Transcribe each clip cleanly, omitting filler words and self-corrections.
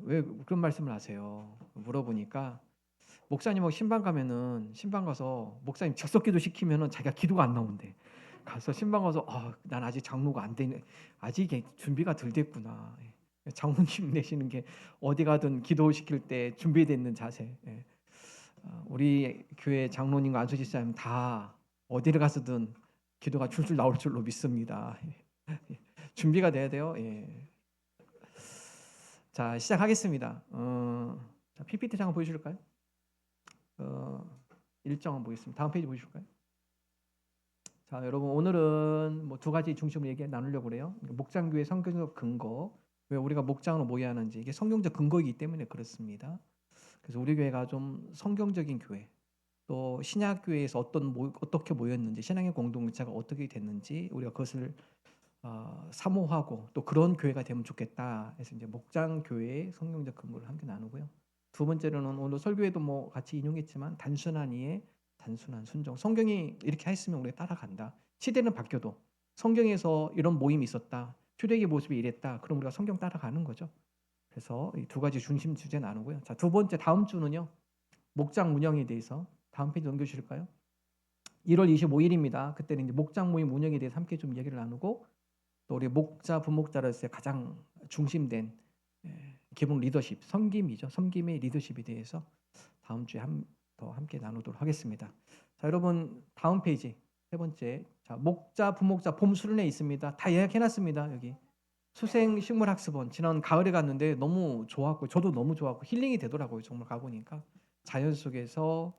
왜 그런 말씀을 하세요? 물어보니까 목사님하고 신방 가면은 신방 가서 목사님 즉석기도 시키면은 자기가 기도가 안 나온대. 가서 신방 가서 난 아직 장로가 안 되네. 아직 이게 준비가 덜 됐구나. 예. 장로님 내시는 게 어디 가든 기도시킬 때 준비되어 있는 자세. 예. 우리 교회 장로님과 안수 집사님 다 어디를 가서든 기도가 줄줄 나올 줄로 믿습니다. 예. 준비가 돼야 돼요. 예. 자, 시작하겠습니다. 자, PPT 잠깐 보여줄까요? 일정 한번 보겠습니다. 다음 페이지 보여줄까요? 자, 여러분 오늘은 뭐 두 가지 중심으로 얘기 나누려고 그래요. 목장교회 성경적 근거, 왜 우리가 목장으로 모여야 하는지, 이게 성경적 근거이기 때문에 그렇습니다. 그래서 우리 교회가 좀 성경적인 교회, 또 신약 교회에서 어떻게 모였는지, 신앙의 공동체가 어떻게 됐는지 우리가 그것을 사모하고 또 그런 교회가 되면 좋겠다 해서 이제 목장 교회의 성경적 근거를 함께 나누고요. 두 번째로는 오늘 설교에도 뭐 같이 인용했지만 단순한 이해, 단순한 순종. 성경이 이렇게 했으면 우리가 따라간다. 시대는 바뀌어도 성경에서 이런 모임이 있었다. 출애굽의 모습이 이랬다. 그럼 우리가 성경 따라가는 거죠. 그래서 이 두 가지 중심 주제 나누고요. 자, 두 번째 다음 주는요. 목장 운영에 대해서 다음 페이지 넘겨주실까요? 1월 25일입니다. 그때는 이제 목장 모임 운영에 대해서 함께 좀 얘기를 나누고 또 우리 목자, 부목자로서의 가장 중심된 기본 리더십, 섬김이죠. 섬김의 리더십에 대해서 다음 주에 더 함께 나누도록 하겠습니다. 자, 여러분 다음 페이지 세 번째. 자, 목자, 부목자 봄 수련회 있습니다. 다 예약해놨습니다. 여기 수생식물학습원 지난 가을에 갔는데 너무 좋았고 저도 너무 좋았고 힐링이 되더라고요. 정말 가보니까 자연 속에서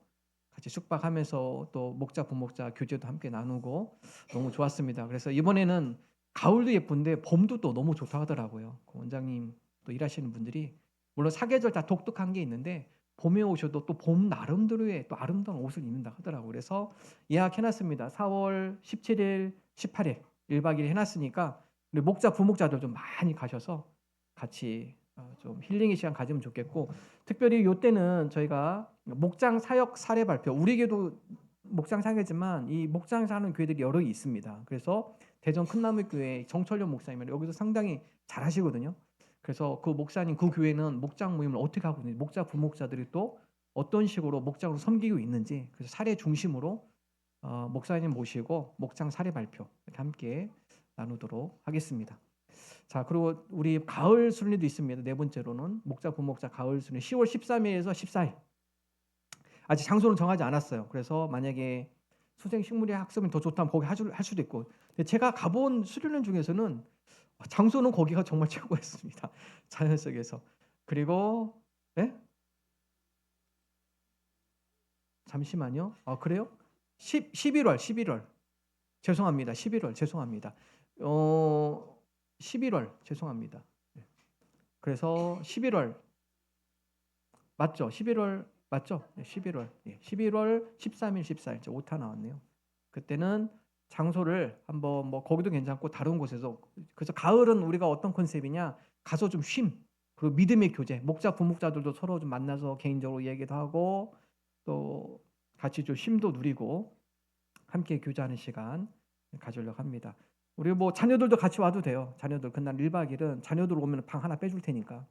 같이 숙박하면서 또 목자, 부목자 교제도 함께 나누고 너무 좋았습니다. 그래서 이번에는 가을도 예쁜데 봄도 또 너무 좋다 하더라고요. 그 원장님 또 일하시는 분들이 물론 사계절 다 독특한 게 있는데 봄에 오셔도 또 봄 나름대로의 또 아름다운 옷을 입는다 하더라고요. 그래서 예약해놨습니다. 4월 17일, 18일 1박 2일 해놨으니까 우리 목자, 부목자들 좀 많이 가셔서 같이 좀 힐링의 시간 가지면 좋겠고 특별히 이때는 저희가 목장 사역 사례 발표 우리 교회도 목장 사역이지만 이 목장 사는 교회들이 여러 개 있습니다. 그래서 대전 큰나무교회 정철련 목사님은 여기서 상당히 잘하시거든요. 그래서 그 목사님 그 교회는 목장 모임을 어떻게 하고 있는지 목자 부목자들이 또 어떤 식으로 목장으로 섬기고 있는지 그래서 사례 중심으로 목사님 모시고 목장 사례 발표 이렇게 함께 나누도록 하겠습니다. 자, 그리고 우리 가을 순례도 있습니다. 네 번째로는 목자 부목자 가을 순례 10월 13일에서 14일 아직 장소는 정하지 않았어요. 그래서 만약에 수생식물의 학습이 더 좋다면 거기 할 수도 있고 근데 제가 가본 수련회 중에서는 장소는 거기가 정말 최고였습니다. 자연 속에서. 그리고 네? 잠시만요. 그래요? 11월 죄송합니다. 11월 죄송합니다. 11월 죄송합니다. 그래서 11월 맞죠? 11월 맞죠? 네, 11월. 예, 11월 13일, 14일 오타 나왔네요. 그때는 장소를 한번 뭐 거기도 괜찮고 다른 곳에서 그래서 가을은 우리가 어떤 컨셉이냐? 가서 좀 쉼. 그리고 믿음의 교제. 목자 부목자들도 서로 좀 만나서 개인적으로 얘기도 하고 또 같이 좀 쉼도 누리고 함께 교제하는 시간 가지려고 합니다. 우리 뭐 자녀들도 같이 와도 돼요. 자녀들 그날 1박 2일은 자녀들 오면 방 하나 빼줄 테니까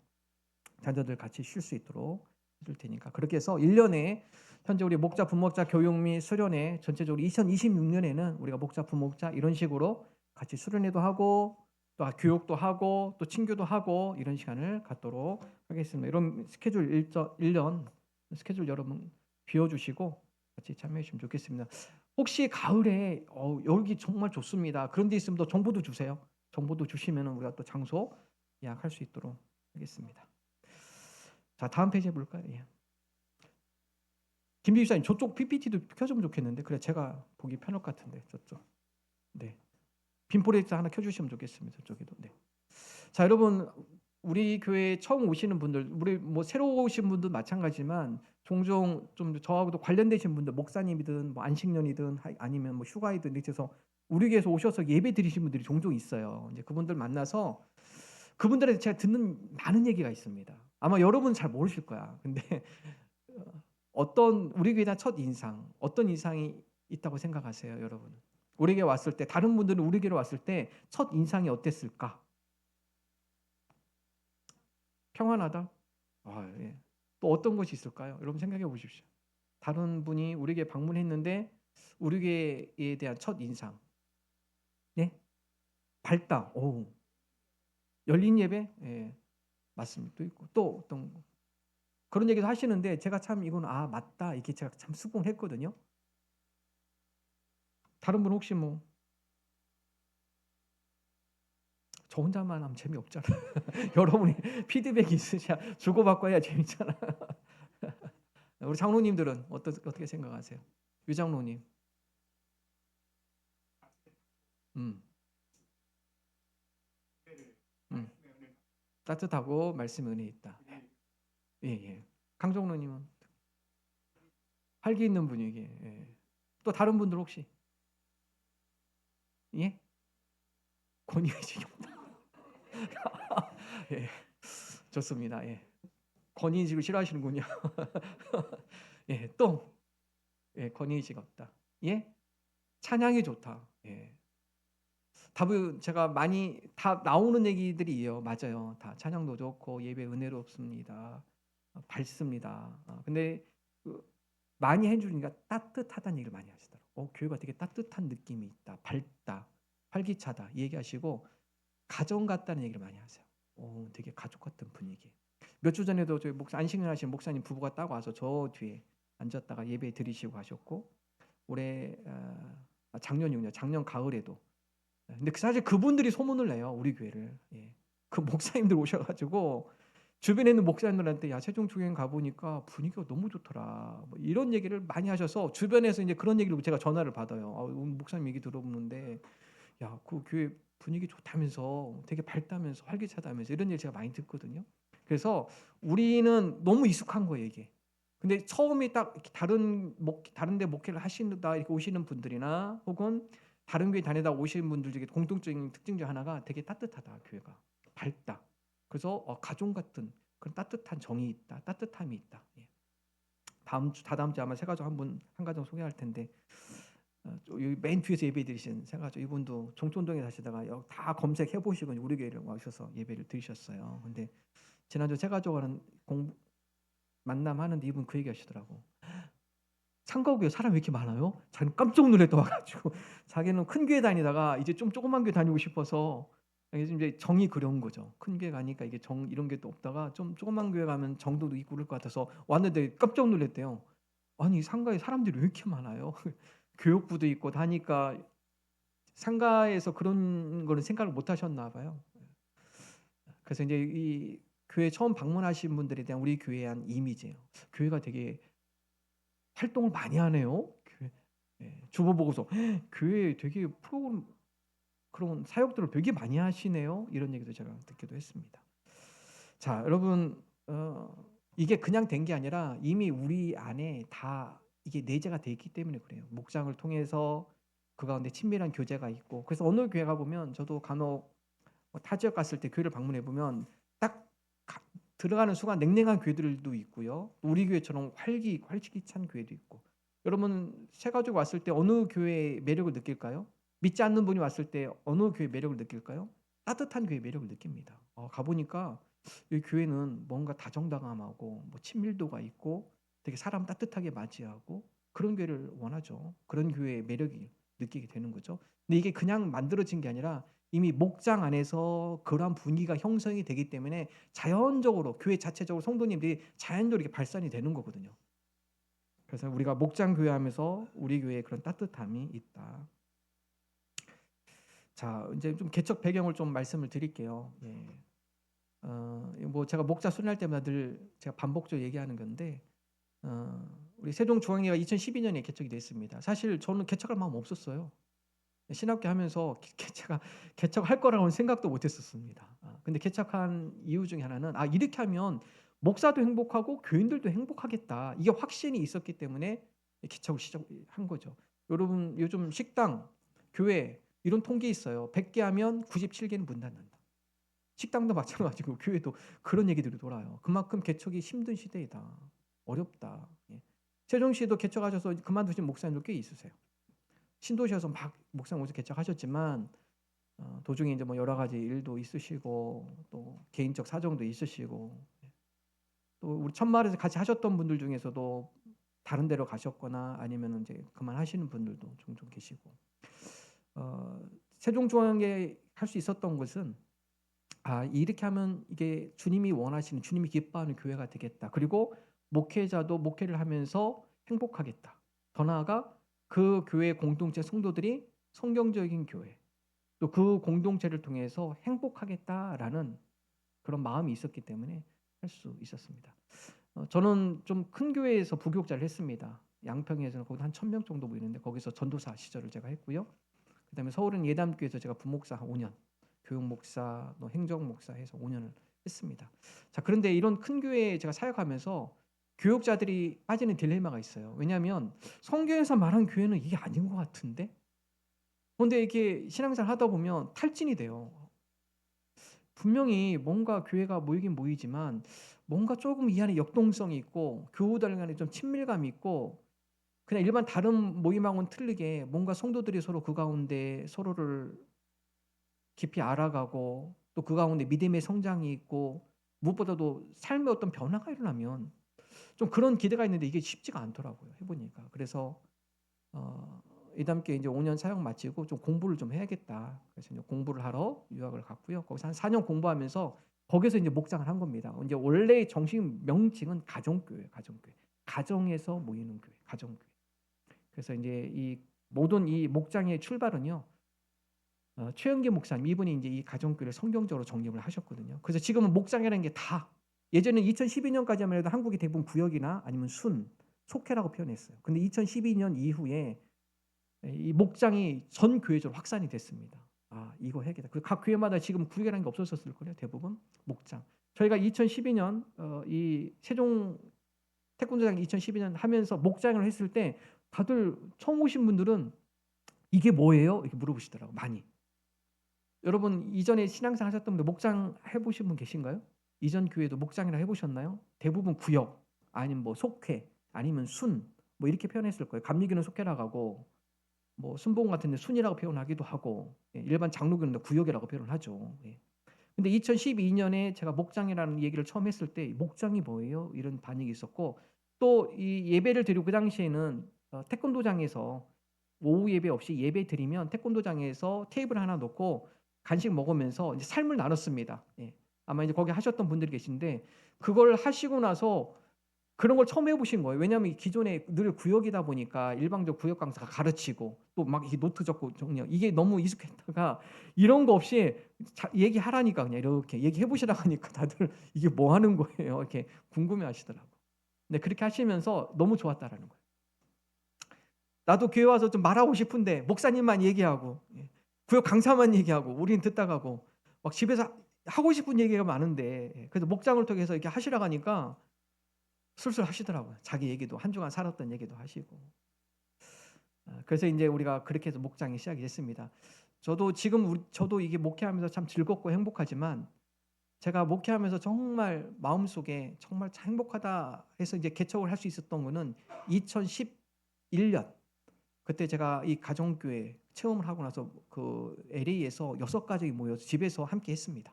자녀들 같이 쉴 수 있도록 해줄 테니까 그렇게 해서 1년에 현재 우리 목자 부목자 교육 및 수련회 전체적으로 2026년에는 우리가 목자 부목자 이런 식으로 같이 수련회도 하고 또 교육도 하고 또 친교도 하고 이런 시간을 갖도록 하겠습니다. 이런 스케줄 1년 스케줄 여러분 비워주시고 같이 참여해 주시면 좋겠습니다. 혹시 가을에 여기 정말 좋습니다. 그런 데 있으면 또 정보도 주세요. 정보도 주시면 우리가 또 장소 예약할 수 있도록 하겠습니다. 자, 다음 페이지 해볼까요? 예. 김비 기사님 저쪽 PPT도 켜주면 좋겠는데 그래 제가 보기 편할 것 같은데 저쪽. 네. 빔 프로젝트 하나 켜주시면 좋겠습니다. 저쪽에도. 네. 자, 여러분 우리 교회 처음 오시는 분들, 우리 뭐 새로 오신 분도 마찬가지지만 종종 좀 저하고도 관련되신 분들, 목사님이든 뭐 안식년이든 아니면 뭐 휴가이든 이렇게 해서 우리 교회에서 오셔서 예배 드리신 분들이 종종 있어요. 이제 그분들 만나서 그분들한테 제가 듣는 많은 얘기가 있습니다. 아마 여러분은 잘 모르실 거야. 근데 어떤 우리 교회의 첫 인상, 어떤 인상이 있다고 생각하세요, 여러분? 우리 교회 왔을 때 다른 분들은 우리 교회로 왔을 때 첫 인상이 어땠을까? 평안하다. 예. 또 어떤 것이 있을까요? 여러분 생각해 보십시오. 다른 분이 우리에게 방문했는데 우리 교회에 대한 첫 인상. 네? 밝다. 오. 열린 예배? 예. 맞습니다. 또 있고. 또 어떤 거. 그런 얘기도 하시는데 제가 참 이건 맞다. 이게 제가 참 수긍했거든요. 다른 분 혹시 뭐 저 혼자만 하면 재미없잖아요. 여러분이 피드백이 있으셔야 주고받고 해야 재밌잖아요. 우리 장로님들은 어떻게 생각하세요? 유 장로님. 음. 음. 따뜻하고 말씀에 은혜 있다. 예, 예. 강 장로님은 활기 있는 분위기. 예. 또 다른 분들 혹시? 예? 권위의식이 없다. 예. 좋습니다. 예. 권위의식을 싫어하시는군요. 예. 또 예, 권위의식 없다. 예? 찬양이 좋다. 예. 답은 제가 많이 다 나오는 얘기들이에요. 맞아요. 다 찬양도 좋고 예배 은혜롭습니다. 밝습니다. 근데 그 많이 해 주니까 따뜻하다는 얘기를 많이 하시더라고요. 교회가 되게 따뜻한 느낌이 있다. 밝다. 활기차다. 얘기하시고 가정 같다는 얘기를 많이 하세요. 되게 가족 같은 분위기. 몇 주 전에도 저희 안식년하신 목사님 부부가 딱 와서 저 뒤에 앉았다가 예배 드리시고 가셨고 올해 작년이군요. 작년 가을에도. 근데 사실 그분들이 소문을 내요. 우리 교회를. 예. 그 목사님들 오셔 가지고 주변에 있는 목사님들한테 "야 세종 총회관 가 보니까 분위기가 너무 좋더라." 뭐 이런 얘기를 많이 하셔서 주변에서 이제 그런 얘기를 제가 전화를 받아요. 오늘 목사님 얘기 들어보는데 "야 그 교회 분위기 좋다면서 되게 밝다면서 활기차다면서." 이런 얘기 제가 많이 듣거든요. 그래서 우리는 너무 익숙한 거예요, 이게. 근데 처음에 딱 이렇게 다른 데 목회를 하신다 이렇게 오시는 분들이나 혹은 다른 교회 다니다 오시는 분들 중에 공통적인 특징 중 하나가 되게 따뜻하다, 교회가. 밝다. 그래서 가족 같은 그런 따뜻한 정이 있다. 따뜻함이 있다. 예. 다다음 주 아마 새 가족 한 가정 소개할 텐데 여기 맨 뒤에서 예배 드리신 새 가족 이분도 종촌동에 사시다가 다 검색해 보시고 우리 교회를 와셔서 예배를 드리셨어요. 근데 지난주 새 가족하는 만남하는데 이분 그 얘기하시더라고. "창가구에 사람이 왜 이렇게 많아요?" 자기는 깜짝 놀랐다 와 가지고 자기는 큰 교회 다니다가 이제 좀 조그만 교회 다니고 싶어서 요즘 이제 정이 그려온 거죠. 큰 교회 가니까 이게 정 이런 게 또 없다가 좀 조그만 교회 가면 정도 있고 그럴 것 같아서 왔는데 깜짝 놀랐대요. "아니 상가에 사람들이 왜 이렇게 많아요?" 교육부도 있고 다 하니까 상가에서 그런 거는 생각을 못 하셨나 봐요. 그래서 이제 이 교회 처음 방문하신 분들에 대한 우리 교회에 대한 이미지예요. '교회가 되게 활동을 많이 하네요.' 교회 예. 주보 보고서 "교회에 되게 프로그램 그런 사역들을 되게 많이 하시네요." 이런 얘기도 제가 듣기도 했습니다. 자, 여러분 이게 그냥 된 게 아니라 이미 우리 안에 다 이게 내재가 돼 있기 때문에 그래요. 목장을 통해서 그 가운데 친밀한 교제가 있고 그래서 어느 교회 가 보면 저도 간혹 타 지역 갔을 때 교회를 방문해 보면 딱 들어가는 순간 냉랭한 교회들도 있고요. 우리 교회처럼 활기찬 교회도 있고. 여러분 새 가족 왔을 때 어느 교회의 매력을 느낄까요? 믿지 않는 분이 왔을 때 어느 교회의 매력을 느낄까요? 따뜻한 교회의 매력을 느낍니다. 가 보니까 이 교회는 뭔가 다정다감하고 뭐 친밀도가 있고 되게 사람 따뜻하게 맞이하고 그런 교회를 원하죠. 그런 교회의 매력이 느끼게 되는 거죠. 근데 이게 그냥 만들어진 게 아니라 이미 목장 안에서 그러한 분위기가 형성이 되기 때문에 자연적으로 교회 자체적으로 성도님들이 자연적으로 이렇게 발산이 되는 거거든요. 그래서 우리가 목장 교회하면서 우리 교회에 그런 따뜻함이 있다. 자, 이제 좀 개척 배경을 좀 말씀을 드릴게요. 예. 뭐 제가 목자 순회할 때마다 늘 제가 반복적으로 얘기하는 건데 우리 세종중앙회가 2012년에 개척이 됐습니다. 사실 저는 개척할 마음 없었어요. 신학교 하면서 제가 개척할 거라고는 생각도 못 했었습니다. 근데 개척한 이유 중에 하나는 이렇게 하면 목사도 행복하고 교인들도 행복하겠다. 이게 확신이 있었기 때문에 개척을 시작한 거죠. 여러분 요즘 식당, 교회 이런 통계 있어요. 100개 하면 97개는 문 닫는다. 식당도 마찬가지고 교회도 그런 얘기들이 돌아요. 그만큼 개척이 힘든 시대이다. 어렵다. 예. 세종시도 개척하셔서 그만두신 목사님들 꽤 있으세요. 신도시에서 막 목사님 오셔서 개척하셨지만 도중에 이제 뭐 여러 가지 일도 있으시고 또 개인적 사정도 있으시고 또 우리 천마을에서 같이 하셨던 분들 중에서도 다른 데로 가셨거나 아니면은 이제 그만하시는 분들도 종종 계시고. 세종중앙에 할 수 있었던 것은 이렇게 하면 이게 주님이 원하시는, 주님이 기뻐하는 교회가 되겠다. 그리고 목회자도 목회를 하면서 행복하겠다. 더 나아가 그 교회 공동체 성도들이 성경적인 교회, 또 그 공동체를 통해서 행복하겠다라는 그런 마음이 있었기 때문에 할 수 있었습니다. 저는 좀 큰 교회에서 부교육자를 했습니다. 양평에서는 거기 한 1,000명 정도 모이는데 거기서 전도사 시절을 제가 했고요. 그다음에 서울은 예담교회에서 제가 부목사 한 5년, 교육목사, 또 행정목사 해서 5년을 했습니다. 자, 그런데 이런 큰 교회에 제가 사역하면서 교육자들이 빠지는 딜레마가 있어요. 왜냐하면 성경에서 말한 교회는 이게 아닌 것 같은데? 그런데 이렇게 신앙생활 하다 보면 탈진이 돼요. 분명히 뭔가 교회가 모이긴 모이지만 뭔가 조금 이 안에 역동성이 있고 교우들 간에 좀 친밀감이 있고 그냥 일반 다른 모임하고는 틀리게 뭔가 성도들이 서로 그 가운데 서로를 깊이 알아가고 또 그 가운데 믿음의 성장이 있고 무엇보다도 삶의 어떤 변화가 일어나면 좀 그런 기대가 있는데 이게 쉽지가 않더라고요. 해보니까. 그래서 이담께 이제 5년 사역 마치고 좀 공부를 좀 해야겠다. 그래서 이제 공부를 하러 유학을 갔고요. 거기서 한 4년 공부하면서 거기서 이제 목장을 한 겁니다. 이제 원래 정식 명칭은 가정교회, 가정교회. 가정에서 모이는 교회, 가정교회. 그래서 이제 이 모든 이 목장의 출발은요. 최영기 목사님 이분이 이제 이 가정교회를 성경적으로 정립을 하셨거든요. 그래서 지금은 목장이라는 게 다 예전에 2012년까지만 해도 한국이 대부분 구역이나 아니면 순, 속회라고 표현했어요. 근데 2012년 이후에 이 목장이 전 교회적으로 확산이 됐습니다. 이거 해야겠다. 그리고 각 교회마다 지금 구역이라는 게 없어졌을 거예요. 대부분 목장. 저희가 2012년 이 세종 태권도장 2012년 하면서 목장을 했을 때 다들 처음 오신 분들은 이게 뭐예요? 이렇게 물어보시더라고 많이. 여러분 이전에 신앙생활 하셨던 분들 목장 해보신 분 계신가요? 이전 교회도 목장이라 해보셨나요? 대부분 구역 아니면 뭐 속회 아니면 순 뭐 이렇게 표현했을 거예요. 감리교는 속회라고 하고 뭐 순복음 같은 데 순이라고 표현하기도 하고 일반 장로교는 구역이라고 표현을 하죠. 근데 2012년에 제가 목장이라는 얘기를 처음 했을 때 목장이 뭐예요? 이런 반응이 있었고 또 이 예배를 드리고 그 당시에는 태권도장에서 오후 예배 없이 예배 드리면 태권도장에서 테이블 하나 놓고 간식 먹으면서 이제 삶을 나눴습니다. 아마 이제 거기 하셨던 분들이 계신데 그걸 하시고 나서 그런 걸 처음 해보신 거예요. 왜냐하면 기존에 늘 구역이다 보니까 일방적 구역 강사가 가르치고 또 막 이게 노트 적고 정리 이게 너무 익숙했다가 이런 거 없이 얘기하라니까 그냥 이렇게 얘기해 보시라고 하니까 다들 이게 뭐 하는 거예요? 이렇게 궁금해하시더라고. 근데 그렇게 하시면서 너무 좋았다라는 거예요. 나도 교회 와서 좀 말하고 싶은데 목사님만 얘기하고 구역 강사만 얘기하고 우리는 듣다 가고 막 집에서 하고 싶은 얘기가 많은데 그래서 목장을 통해서 이렇게 하시라고 하니까 술술 하시더라고요. 자기 얘기도 한 주간 살았던 얘기도 하시고. 그래서 이제 우리가 그렇게 해서 목장이 시작이 됐습니다. 저도 이게 목회하면서 참 즐겁고 행복하지만 제가 목회하면서 정말 마음속에 정말 참 행복하다 해서 이제 개척을 할 수 있었던 거는 2011년 그때 제가 이 가정교회 체험을 하고 나서 그 LA에서 6가족이 모여서 집에서 함께 했습니다.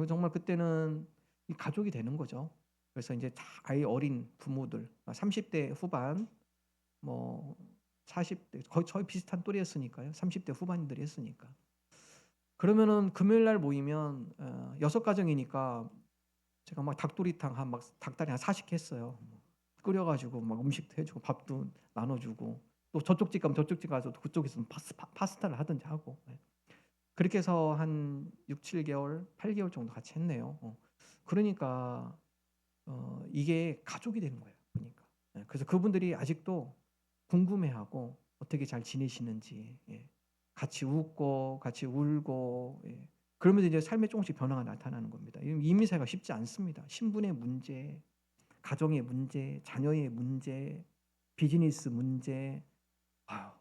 정말 그때는 가족이 되는 거죠. 그래서 이제 다 아이 어린 부모들 30대 후반 뭐 40대 거의 저희 비슷한 또래였으니까요. 30대 후반들이 했으니까. 그러면은 금요일 날 모이면 6가정이니까 제가 막 닭도리탕 막 닭다리 한 40개 했어요. 끓여 가지고 막 음식도 해 주고 밥도 나눠 주고 또 저쪽 집 가면 저쪽 집 가서 그쪽에서 파스타를 하든지 하고. 그렇게 해서 한 6-7개월, 8개월 정도 같이 했네요. 그러니까 이게 가족이 되는 거예요. 그러니까. 그래서 그분들이 아직도 궁금해하고 어떻게 잘 지내시는지 같이 웃고 같이 울고 그러면서 이제 삶에 조금씩 변화가 나타나는 겁니다. 이민사회가 쉽지 않습니다. 신분의 문제, 가정의 문제, 자녀의 문제, 비즈니스 문제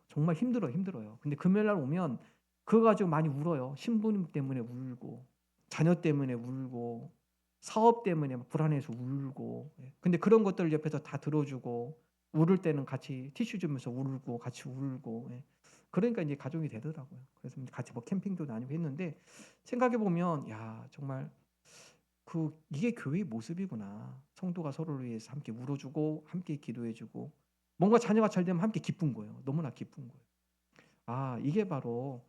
정말 힘들어요. 근데 금요일 날 오면 그거 가지고 많이 울어요. 신분 때문에 울고 자녀 때문에 울고 사업 때문에 불안해서 울고 근데 그런 것들을 옆에서 다 들어주고 울을 때는 같이 티슈 주면서 울고 같이 울고 그러니까 이제 가족이 되더라고요. 그래서 같이 뭐 캠핑도 다니고 했는데 생각해 보면 야 정말 이게 교회의 모습이구나. 성도가 서로를 위해서 함께 울어주고 함께 기도해주고 뭔가 자녀가 잘 되면 함께 기쁜 거예요. 너무나 기쁜 거예요. 이게 바로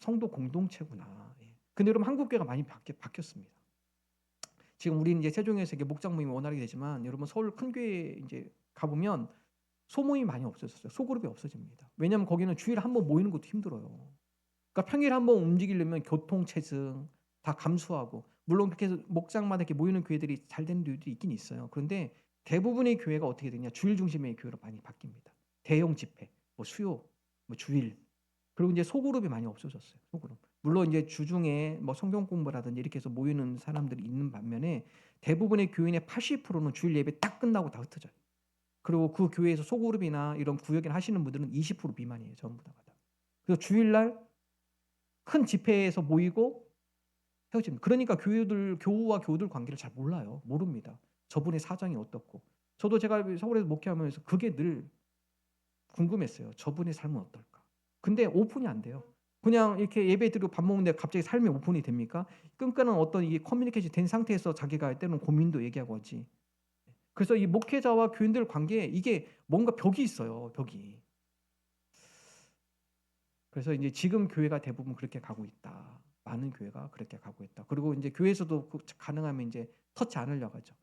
성도 공동체구나. 예. 근데 여러분 한국 교회가 많이 바뀌었습니다. 지금 우리는 이제 세종에서 이게 목장 모임이 원활하게 되지만 여러분 서울 큰 교회 이제 가보면 소모임이 많이 없어졌어요. 소그룹이 없어집니다. 왜냐하면 거기는 주일에 한 번 모이는 것도 힘들어요. 그러니까 평일에 한 번 움직이려면 교통 체증 다 감수하고 물론 그렇게 해서 목장마다 이렇게 모이는 교회들이 잘 되는 교회들이 있긴 있어요. 그런데 대부분의 교회가 어떻게 되냐 주일 중심의 교회로 많이 바뀝니다. 대형 집회, 뭐 수요, 뭐 주일 그리고 이제 소그룹이 많이 없어졌어요. 소그룹. 물론 이제 주중에 뭐 성경 공부라든지 이렇게 해서 모이는 사람들이 있는 반면에 대부분의 교인의 80%는 주일 예배 딱 끝나고 다 흩어져요. 그리고 그 교회에서 소그룹이나 이런 구역이나 하시는 분들은 20% 미만이에요. 전부 다. 그래서 주일날 큰 집회에서 모이고 헤어집니다. 그러니까 교우와 교우들 관계를 잘 몰라요. 모릅니다. 저분의 사정이 어떻고. 저도 제가 서울에서 목회하면서 그게 늘 궁금했어요. 저분의 삶은 어떨까? 근데 오픈이 안 돼요. 그냥 이렇게 예배 드리고 밥 먹는데 갑자기 삶이 오픈이 됩니까? 끈끈한 어떤 이게 커뮤니케이션이 된 상태에서 자기가 때로는 고민도 얘기하고 하지. 그래서 이 목회자와 교인들 관계에 이게 뭔가 벽이 있어요. 벽이. 그래서 이제 지금 교회가 대부분 그렇게 가고 있다. 많은 교회가 그렇게 가고 있다. 그리고 이제 교회에서도 가능하면 이제 터치 안 하려고 하죠.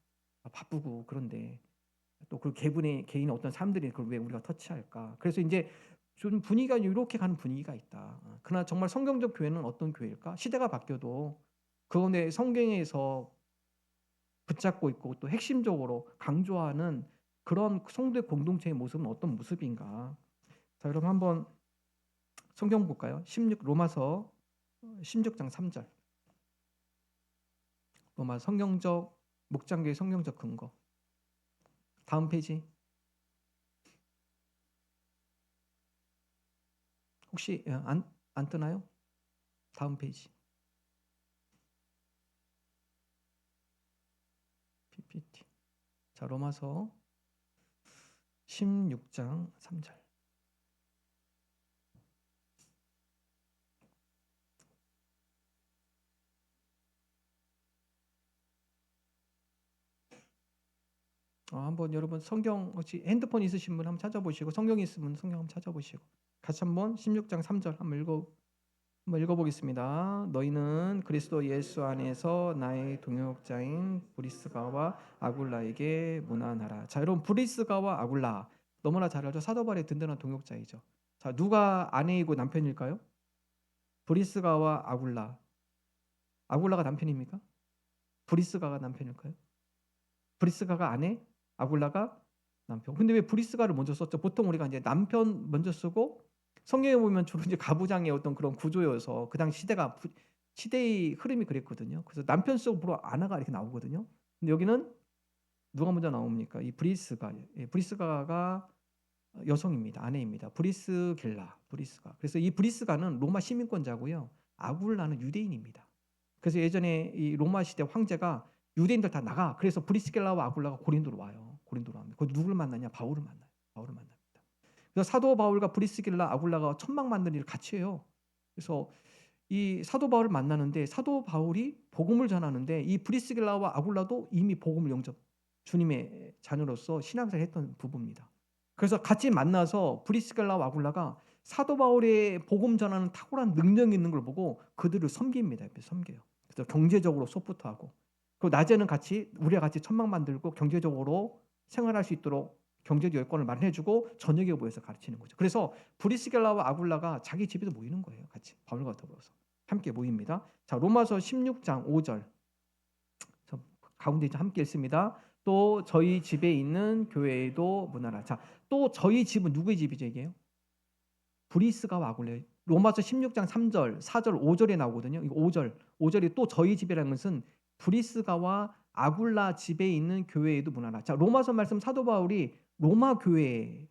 바쁘고 그런데 또 그 개인의 어떤 사람들이 그걸 왜 우리가 터치할까? 그래서 이제 좀 분위기가 이렇게 가는 분위기가 있다. 그러나 정말 성경적 교회는 어떤 교회일까? 시대가 바뀌어도 그 가운데 성경에서 붙잡고 있고 또 핵심적으로 강조하는 그런 성도의 공동체의 모습은 어떤 모습인가? 자, 여러분 한번 성경 볼까요? 로마서 16장 3절. 로마 성경적 목장교의 성경적 근거. 다음 페이지. 혹시 안 뜨나요? 다음 페이지. PPT. 자, 로마서 16장 3절. 한번 여러분 성경 혹시 핸드폰 있으신 분 한번 찾아보시고 성경 있으면 성경 한번 찾아보시고 같이 한번 16장 3절 한번 읽어보겠습니다. 너희는 그리스도 예수 안에서 나의 동역자인 브리스가와 아굴라에게 문안하라. 자, 여러분 브리스가와 아굴라 너무나 잘 알죠. 사도 바울의 든든한 동역자이죠. 자, 누가 아내이고 남편일까요? 브리스가와 아굴라. 아굴라가 남편입니까? 브리스가가 남편일까요? 브리스가가 아내, 아굴라가 남편. 근데 왜 브리스가를 먼저 썼죠? 보통 우리가 이제 남편 먼저 쓰고 성경에 보면 주로 이제 가부장의 어떤 그런 구조여서 그 당시 시대의 흐름이 그랬거든요. 그래서 남편 쓰고 아나가 이렇게 나오거든요. 근데 여기는 누가 먼저 나옵니까? 이 브리스가가 여성입니다. 아내입니다. 브리스가. 그래서 이 브리스가는 로마 시민권자고요. 아굴라는 유대인입니다. 그래서 예전에 이 로마 시대 황제가 유대인들 다 나가. 그래서 브리스길라와 아굴라가 고린도로 와요. 고린도로 합니다. 거기 누구를 만나냐? 바울을 만납니다. 그래서 사도 바울과 브리스길라, 아굴라가 천막 만드는 일을 같이 해요. 그래서 이 사도 바울을 만나는데 사도 바울이 복음을 전하는데 이 브리스길라와 아굴라도 이미 복음을 주님의 자녀로서 신앙생활을 했던 부부입니다. 그래서 같이 만나서 브리스길라와 아굴라가 사도 바울의 복음 전하는 탁월한 능력이 있는 걸 보고 그들을 섬깁니다. 섬겨요. 그래서 경제적으로 소프트하고 그리고 낮에는 우리가 같이 천막 만들고 경제적으로 생활할 수 있도록 경제적 여건을 마련해주고 저녁에 모여서 가르치는 거죠. 그래서 브리스길라와 아굴라가 자기 집에서 모이는 거예요. 같이 바울과 더불어서 함께 모입니다. 자, 로마서 16장 5절 가운데 함께 읽습니다. 또 저희 집에 있는 교회에도 문하라. 자, 또 저희 집은 누구의 집이죠 이게요? 브리스가와 아굴라. 로마서 16장 3절, 4절, 5절에 나오거든요. 이거 5절이 또 저희 집이라는 것은 브리스가와 아굴라 집에 있는 교회에도 문하라. 자, 로마서 말씀 사도 바울이 로마 교회에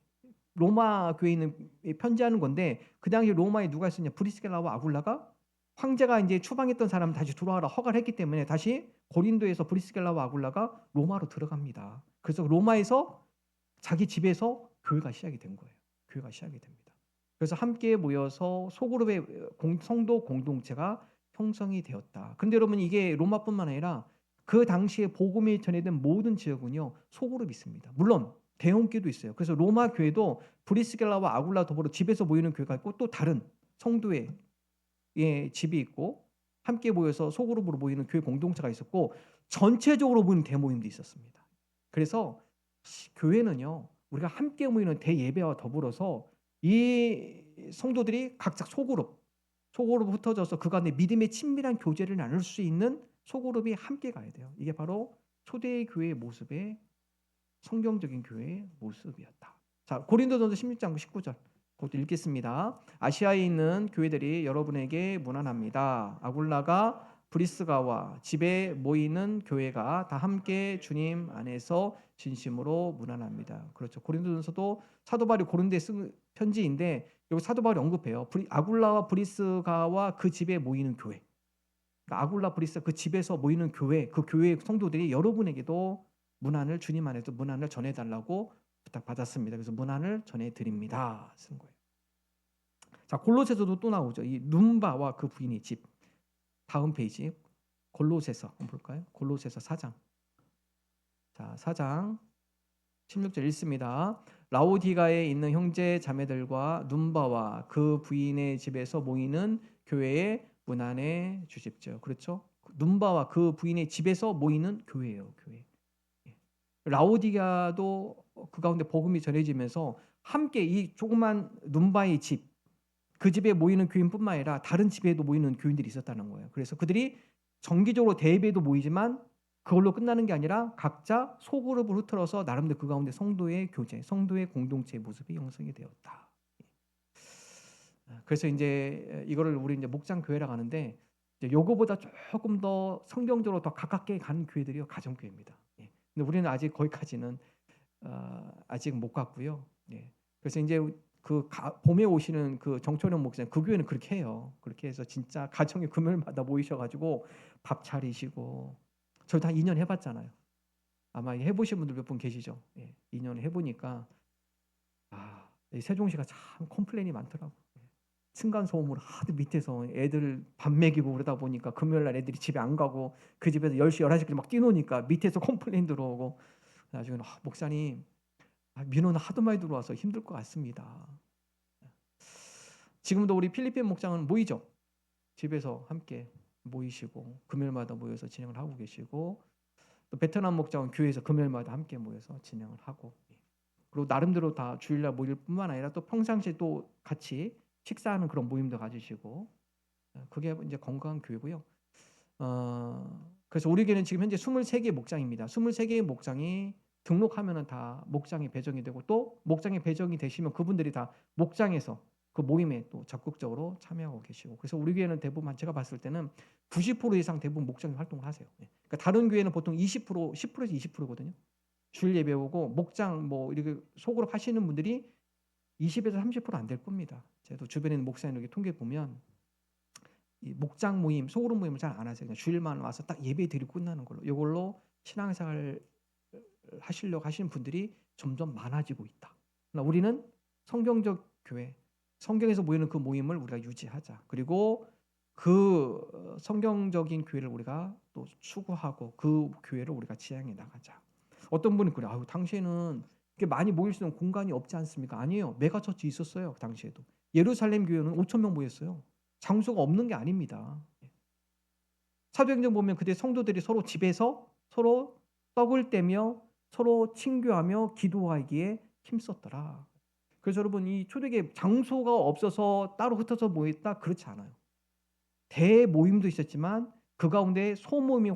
있는 편지하는 건데 그 당시 로마에 누가 있었냐? 브리스길라와 아굴라가 황제가 이제 추방했던 사람 다시 들어와라 허가를 했기 때문에 다시 고린도에서 브리스길라와 아굴라가 로마로 들어갑니다. 그래서 로마에서 자기 집에서 교회가 시작이 된 거예요. 교회가 시작이 됩니다. 그래서 함께 모여서 소그룹의 성도 공동체가 형성이 되었다. 근데 여러분 이게 로마뿐만 아니라 그 당시에 복음이 전해된 모든 지역은요 소그룹이 있습니다. 물론 대형교도 있어요. 그래서 로마 교회도 브리스길라와 아굴라 더불어 집에서 모이는 교회가 있고 또 다른 성도의 집이 있고 함께 모여서 소그룹으로 모이는 교회 공동체가 있었고 전체적으로 모이는 대모임도 있었습니다. 그래서 교회는요 우리가 함께 모이는 대예배와 더불어서 이 성도들이 각자 소그룹 흩어져서 그간의 믿음의 친밀한 교제를 나눌 수 있는 소그룹이 함께 가야 돼요. 이게 바로 초대의 교회의 모습의 성경적인 교회의 모습이었다. 자, 고린도전서 16장 19절 그것도 읽겠습니다. 아시아에 있는 교회들이 여러분에게 문안합니다. 아굴라가 브리스가와 집에 모이는 교회가 다 함께 주님 안에서 진심으로 문안합니다. 그렇죠. 고린도전서도 사도 바울이 고린도에 쓴 편지인데 여기 사도 바울이 언급해요. 아굴라와 브리스가와 그 집에 모이는 교회. 그러니까 아굴라 브리스 그 집에서 모이는 교회, 그 교회의 성도들이 여러분에게도 문안을 주님 안에서 문안을 전해달라고 부탁받았습니다. 그래서 문안을 전해드립니다. 쓴 거예요. 자, 골로새서도 또 나오죠. 이 눈바와 그 부인의 집. 다음 페이지 골로새서 한번 볼까요? 골로새서 4장. 자, 4장 16절 읽습니다. 라오디가에 있는 형제 자매들과 눈바와 그 부인의 집에서 모이는 교회에 문안해 주십시오. 그렇죠? 눈바와 그 부인의 집에서 모이는 교회예요. 교회. 라오디가도 그 가운데 복음이 전해지면서 함께 이 조그만 눈바의 집, 그 집에 모이는 교인뿐만 아니라 다른 집에도 모이는 교인들이 있었다는 거예요. 그래서 그들이 정기적으로 대예배도 모이지만 그걸로 끝나는 게 아니라 각자 소그룹을 흩어서 나름대로 그 가운데 성도의 교제, 성도의 공동체의 모습이 형성이 되었다. 그래서 이제 이거를 우리 이제 목장 교회라고 하는데 이제 요거보다 조금 더 성경적으로 더 가깝게 가는 교회들이 가정교회입니다. 근데 우리는 아직 거기까지는 아직 못 갔고요. 그래서 이제 그 봄에 오시는 그 정철영 목사님 그 교회는 그렇게 해요. 그렇게 해서 진짜 가정의 금요일마다 모이셔가지고 밥 차리시고 저도 한 2년 해봤잖아요. 아마 해보신 분들 몇 분 계시죠. 2년 해보니까 세종시가 참 컴플레인이 많더라고. 층간 소음으로 하도 밑에서 애들 밥 먹이고 그러다 보니까 금요일날 애들이 집에 안 가고 그 집에서 10시 11시까지 막 뛰노니까 밑에서 컴플레인 들어오고 나중에 목사님 민원은 하도 많이 들어와서 힘들 것 같습니다. 지금도 우리 필리핀 목장은 모이죠. 집에서 함께 모이시고 금요일마다 모여서 진행을 하고 계시고 또 베트남 목장은 교회에서 금요일마다 함께 모여서 진행을 하고 그리고 나름대로 다 주일날 모일 뿐만 아니라 또 평상시에 또 같이 식사하는 그런 모임도 가지시고 그게 이제 건강한 교회고요. 그래서 우리 교회는 지금 현재 23개의 목장입니다. 23개의 목장이 등록하면은 다 목장에 배정이 되고 또 목장에 배정이 되시면 그분들이 다 목장에서 그 모임에 또 적극적으로 참여하고 계시고 그래서 우리 교회는 대부분 제가 봤을 때는 90% 이상 대부분 목장에 활동을 하세요. 그러니까 다른 교회는 보통 20%, 10%에서 20%거든요. 주일 예배 오고 목장 뭐 이렇게 소그룹 하시는 분들이 20에서 30% 안 될 겁니다. 제가 주변에 있는 목사님 이렇게 통계 보면 이 목장 모임, 소그룹 모임을 잘 안 하세요. 그냥 주일만 와서 딱 예배 드리고 끝나는 걸로. 이걸로 신앙생활 하시려고 하시는 분들이 점점 많아지고 있다. 그러나 우리는 성경적 교회, 성경에서 모이는 그 모임을 우리가 유지하자. 그리고 그 성경적인 교회를 우리가 또 추구하고 그 교회를 우리가 지향해 나가자. 어떤 분이 그래, 당시에는 이렇게 많이 모일 수 있는 공간이 없지 않습니까? 아니에요. 메가처치 있었어요. 그 당시에도. 예루살렘 교회는 5,000명 모였어요. 장소가 없는 게 아닙니다. 사도행전 보면 그때 성도들이 서로 집에서 서로 떡을 떼며 서로 친교하며 기도하기에 힘썼더라. 그래서 여러분 이 초대교회 장소가 없어서 따로 흩어져 모였다 그렇지 않아요. 대모임도 있었지만 그 가운데 소모임이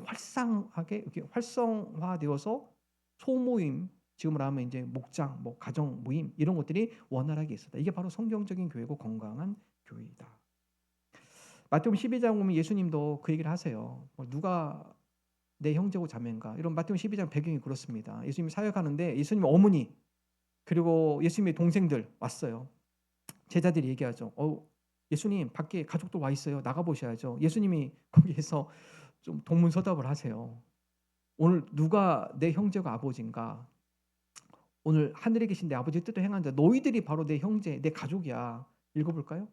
활성화되어서 소모임 지금으로 하면 이제 목장, 뭐 가정 모임 이런 것들이 원활하게 있었다. 이게 바로 성경적인 교회고 건강한 교회이다. 마태복음 12장 보면 예수님도 그 얘기를 하세요. 누가 내 형제고 자매인가? 이런 마태복음 12장 배경이 그렇습니다. 예수님이 사역하는데 예수님 어머니 그리고 예수님의 동생들 왔어요. 제자들이 얘기하죠. 예수님 밖에 가족들 와 있어요. 나가 보셔야죠. 예수님이 거기에서 좀 동문서답을 하세요. 오늘 누가 내 형제가 아버지인가? 오늘 하늘에 계신 내 아버지의 뜻을 행한 자 너희들이 바로 내 형제, 내 가족이야. 읽어볼까요?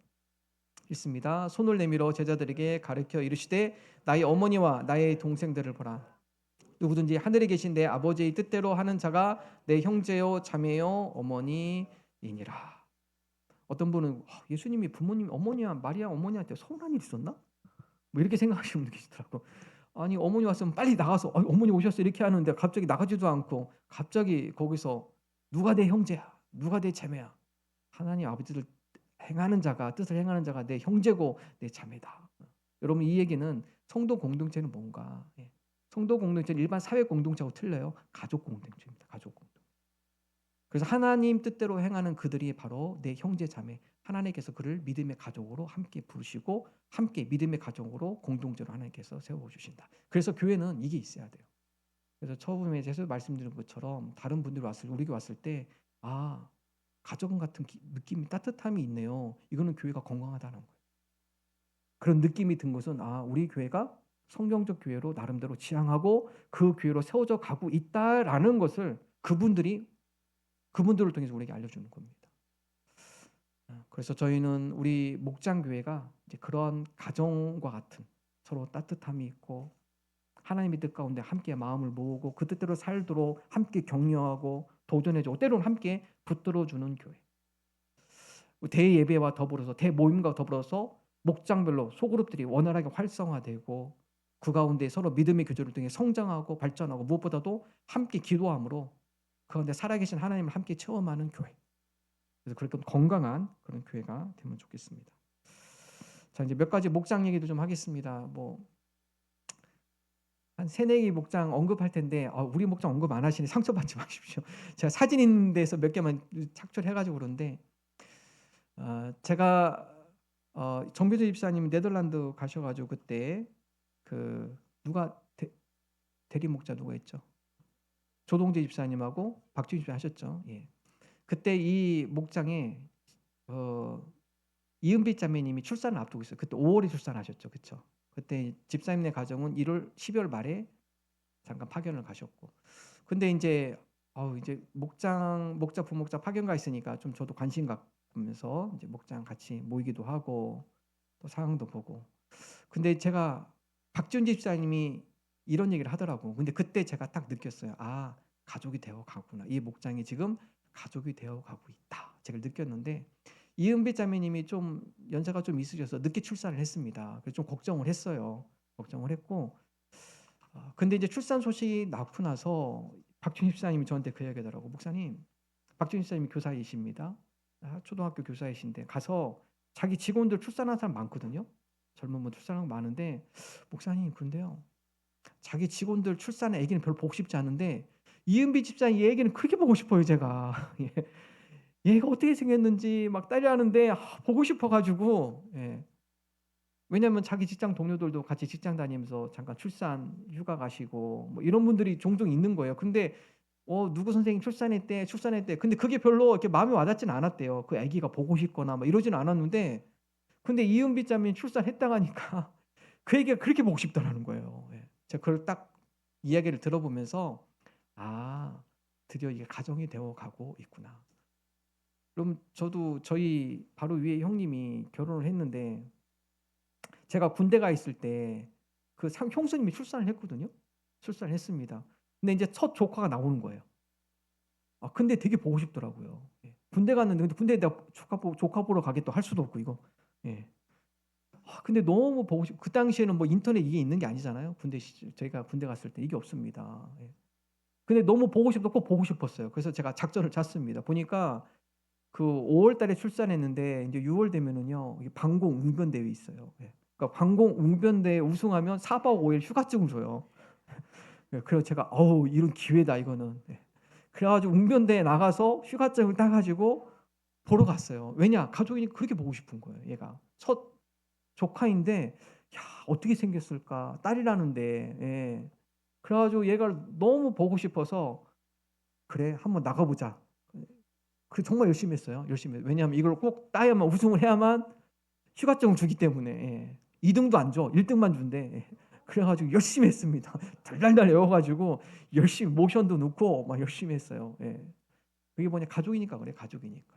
읽습니다. 손을 내밀어 제자들에게 가르쳐 이르시되 나의 어머니와 나의 동생들을 보라. 누구든지 하늘에 계신 내 아버지의 뜻대로 하는 자가 내 형제요 자매요 어머니이니라. 어떤 분은 예수님이 부모님 어머니와 마리아 어머니한테 서운한 일 있었나? 뭐 이렇게 생각하시는 분도 계시더라고. 아니 어머니 왔으면 빨리 나가서 어머니 오셨어 이렇게 하는데 갑자기 나가지도 않고 갑자기 거기서 누가 내 형제야 누가 내 자매야 하나님 아버지를 행하는 자가 뜻을 행하는 자가 내 형제고 내 자매다. 여러분 이 얘기는 성도 공동체는 뭔가? 성도 공동체는 일반 사회 공동체하고 틀려요. 가족 공동체입니다. 가족 공동체. 그래서 하나님 뜻대로 행하는 그들이 바로 내 형제 자매. 하나님께서 그를 믿음의 가족으로 함께 부르시고 함께 믿음의 가족으로 공동체로 하나님께서 세워주신다. 그래서 교회는 이게 있어야 돼요. 그래서 처음에 제가 말씀드린 것처럼 다른 분들이 우리가 왔을 때 가족 같은 느낌이 따뜻함이 있네요. 이거는 교회가 건강하다는 거예요. 그런 느낌이 든 것은 우리 교회가 성경적 교회로 나름대로 지향하고 그 교회로 세워져 가고 있다라는 것을 그분들을 통해서 우리에게 알려주는 겁니다. 그래서 저희는 우리 목장교회가 이제 그런 가정과 같은 서로 따뜻함이 있고 하나님의 뜻 가운데 함께 마음을 모으고 그 뜻대로 살도록 함께 격려하고 도전해주고 때로는 함께 붙들어주는 교회. 대예배와 더불어서 대모임과 더불어서 목장별로 소그룹들이 원활하게 활성화되고 그 가운데 서로 믿음의 교제를 통해 성장하고 발전하고 무엇보다도 함께 기도함으로 그 가운데 살아계신 하나님을 함께 체험하는 교회. 그래서 그렇게 건강한 그런 교회가 되면 좋겠습니다. 자 이제 몇 가지 목장 얘기도 좀 하겠습니다. 한 3-4개 목장 언급할 텐데 우리 목장 언급 안 하시니 상처받지 마십시오. 제가 사진 있는 데서 몇 개만 착출해가지고 그런데 제가 정비조 집사님 네덜란드 가셔가지고 그때 누가 대리 목자 누가 있죠? 조동재 집사님하고 박주희 집사 하셨죠. 예. 그때 이 목장에 이은빛 자매님이 출산을 앞두고 있어요. 그때 5월에 출산하셨죠, 그렇죠? 그때 집사님네 가정은 12월 말에 잠깐 파견을 가셨고, 근데 이제 목자 부목자 파견 가 있으니까 좀 저도 관심 갖면서 이제 목장 같이 모이기도 하고 또 상황도 보고. 근데 제가 박지훈 집사님이 이런 얘기를 하더라고. 근데 그때 제가 딱 느꼈어요. 가족이 되어 가구나. 이 목장이 지금 가족이 되어 가고 있다. 제가 느꼈는데 이은빛 자매님이 좀 연세가 좀 있으셔서 늦게 출산을 했습니다. 그래서 좀 걱정을 했어요. 걱정을 했고, 근데 이제 출산 소식이 낳고 나서 박준희 집사님이 저한테 그 얘기하더라고. 목사님, 박준희 집사님이 교사이십니다. 초등학교 교사이신데 가서 자기 직원들 출산한 사람 많거든요. 젊은 분 출산한 거 많은데 목사님 근데요 자기 직원들 출산한 애기는 별로 보고 싶지 않은데 이은비 집사님 얘기는 그렇게 보고 싶어요 제가. 얘가 어떻게 생겼는지 막 딸려하는데 보고 싶어가지고. 왜냐하면 자기 직장 동료들도 같이 직장 다니면서 잠깐 출산 휴가 가시고 뭐 이런 분들이 종종 있는 거예요. 근데 누구 선생님 출산했대. 근데 그게 별로 이렇게 마음에 와닿지는 않았대요. 그 아기가 보고 싶거나 뭐 이러지는 않았는데, 근데 이은비 자매님 출산했다고 하니까 그 애기가 그렇게 보고 싶다라는 거예요. 제가 그걸 딱 이야기를 들어보면서 드디어 이게 가정이 되어 가고 있구나. 그럼 저도 저희 바로 위에 형님이 결혼을 했는데 제가 군대 가 있을 때 그 형수님이 출산을 했거든요. 출산을 했습니다. 근데 이제 첫 조카가 나오는 거예요. 근데 되게 보고 싶더라고요. 군대 갔는데 근데 군대에 내가 조카 보러 가겠다 할 수도 없고 이거. 근데 너무 보고 그 당시에는 뭐 인터넷 이게 있는 게 아니잖아요. 저희가 군대 갔을 때 이게 없습니다. 근데 너무 보고 싶다 꼭 보고 싶었어요. 그래서 제가 작전을 짰습니다. 보니까 그 5월 달에 출산했는데 이제 6월 되면은요. 방공 웅변 대회 있어요. 그러니까 방공 웅변 대회 우승하면 4박 5일 휴가증을 줘요. 그래서 제가 이런 기회다 이거는. 그래가지고 웅변대에 나가서 휴가증을 따가지고 보러 갔어요. 왜냐 가족이 그렇게 보고 싶은 거예요. 얘가 첫 조카인데 어떻게 생겼을까 딸이라는데. 그래가지고 얘가 너무 보고 싶어서 그래 한번 나가보자. 정말 열심히 했어요. 왜냐하면 이걸 꼭 따야만 우승을 해야만 휴가증을 주기 때문에. 2등도 안 줘. 1등만 준대. 그래가지고 열심히 했습니다. 달달달 외워가지고 열심히 모션도 넣고 막 열심히 했어요. 그게 뭐냐 가족이니까 그래 가족이니까.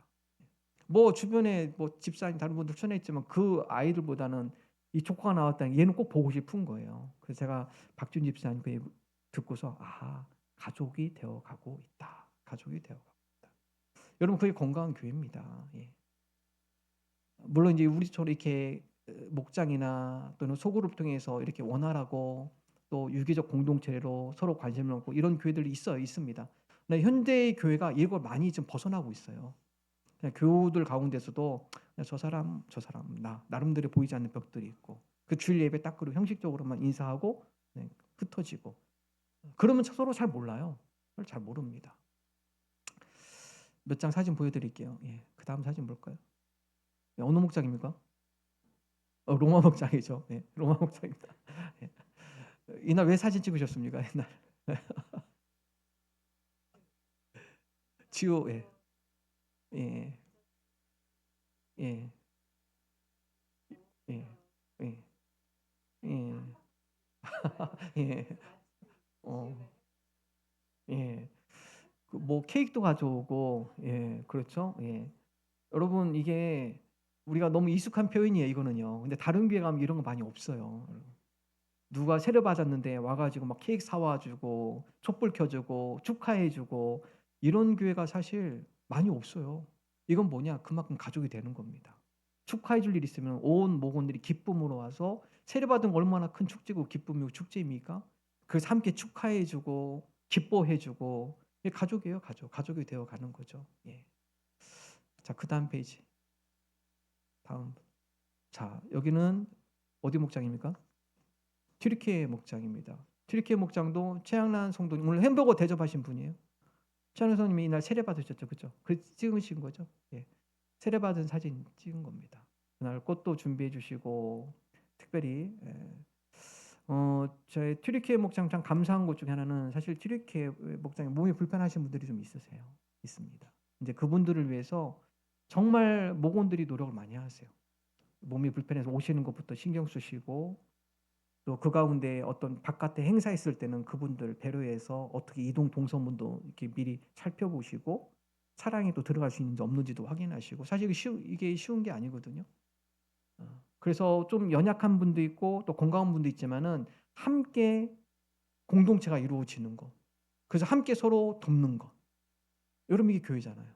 뭐 주변에 뭐 집사님 다른 분들 친했지만 그 아이들보다는 이 조카가 나왔다는 얘는 꼭 보고 싶은 거예요. 그래서 제가 박준 집사님 그 얘기 듣고서 가족이 되어 가고 있다. 가족이 되어 가고 있다. 여러분 그게 건강한 교회입니다. 예. 물론 이제 우리처럼 이렇게 목장이나 또는 소그룹 통해서 이렇게 원활하고 또 유기적 공동체로 서로 관심을 갖고 이런 교회들이 있습니다. 근데 현대의 교회가 이걸 많이 좀 벗어나고 있어요. 그냥 교우들 가운데서도 그냥 저 사람 나름대로 보이지 않는 벽들이 있고 그 주일 예배 딱 그리고 형식적으로만 인사하고 흩어지고 그러면 서로 잘 몰라요. 서로 잘 모릅니다. 몇 장 사진 보여드릴게요. 예, 그 다음 사진 볼까요? 어느 목장입니까? 로마 목장이죠. 예, 로마 목장입니다. 예. 이날 왜 사진 찍으셨습니까? 이날 지호 예, 예, 예, 예, 예, 예, 예, 어, 예. 그 뭐 케이크도 가져오고 그렇죠. 예. 여러분 이게 우리가 너무 익숙한 표현이에요, 이거는요. 근데 다른 교회 가면 이런 거 많이 없어요. 누가 세례 받았는데 와 가지고 막 케이크 사와 주고 촛불 켜 주고 축하해 주고 이런 교회가 사실 많이 없어요. 이건 뭐냐? 그만큼 가족이 되는 겁니다. 축하해 줄 일 있으면 온 목원들이 기쁨으로 와서 세례 받은 거 얼마나 큰 축제고 기쁨이고 축제입니까? 그래서 함께 축하해 주고 기뻐해 주고 이게 가족이에요, 가족. 가족이 되어 가는 거죠. 예. 자, 그다음 페이지. 다음. 자, 여기는 어디 목장입니까? 튀르키예 목장입니다. 튀르키예 목장도 최양란 성도님 오늘 햄버거 대접하신 분이에요. 최양란 성도님이 이날 세례 받으셨죠, 그렇죠? 그 찍으신 거죠. 예, 세례 받은 사진 찍은 겁니다. 그날 꽃도 준비해 주시고 특별히 저희 튀르키예 목장 참 감사한 것 중에 하나는 사실 튀르키예 목장에 몸이 불편하신 분들이 좀 있습니다. 이제 그분들을 위해서 정말 목원들이 노력을 많이 하세요. 몸이 불편해서 오시는 것부터 신경 쓰시고 또 그 가운데 어떤 바깥에 행사 있을 때는 그분들 배려해서 어떻게 이동 동선문도 이렇게 미리 살펴보시고 차량이 또 들어갈 수 있는지 없는지도 확인하시고 사실 이게 쉬운 게 아니거든요. 그래서 좀 연약한 분도 있고 또 건강한 분도 있지만은 함께 공동체가 이루어지는 거. 그래서 함께 서로 돕는 거. 여러분 이게 교회잖아요.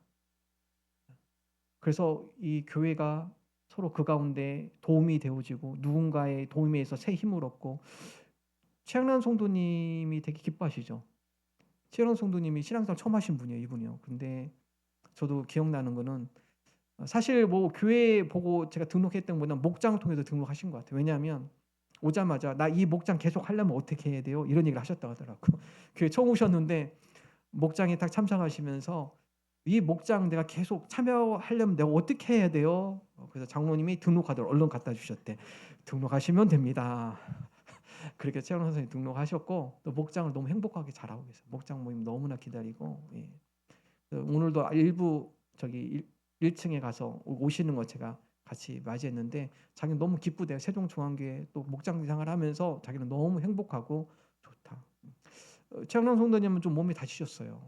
그래서 이 교회가 서로 그 가운데 도움이 되어지고 누군가의 도움에 의해서 새 힘을 얻고 최양란 성도님이 되게 기뻐하시죠. 최양란 성도님이 신앙생활 처음 하신 분이에요, 이분이요. 근데 저도 기억나는 거는 사실 뭐 교회 보고 제가 등록했던 것보다 목장을 통해서 등록하신 것 같아요. 왜냐하면 오자마자 나 이 목장 계속 하려면 어떻게 해야 돼요? 이런 얘기를 하셨다고 하더라고. 교회 처음 오셨는데 목장에 딱 참석하시면서 이 목장 내가 계속 참여하려면 내가 어떻게 해야 돼요? 그래서 장로님이 등록카드를 얼른 갖다 주셨대. 등록하시면 됩니다. 그렇게 최양락 선생님 등록하셨고 또 목장을 너무 행복하게 잘하고 계세요. 목장 모임 너무나 기다리고 오늘도 일부 저기 1층에 가서 오시는 거 제가 같이 맞이했는데 자기는 너무 기쁘대요. 세종중앙교회 또 목장 생활을 하면서 자기는 너무 행복하고 좋다. 최양락 성도님은 좀 몸이 다치셨어요.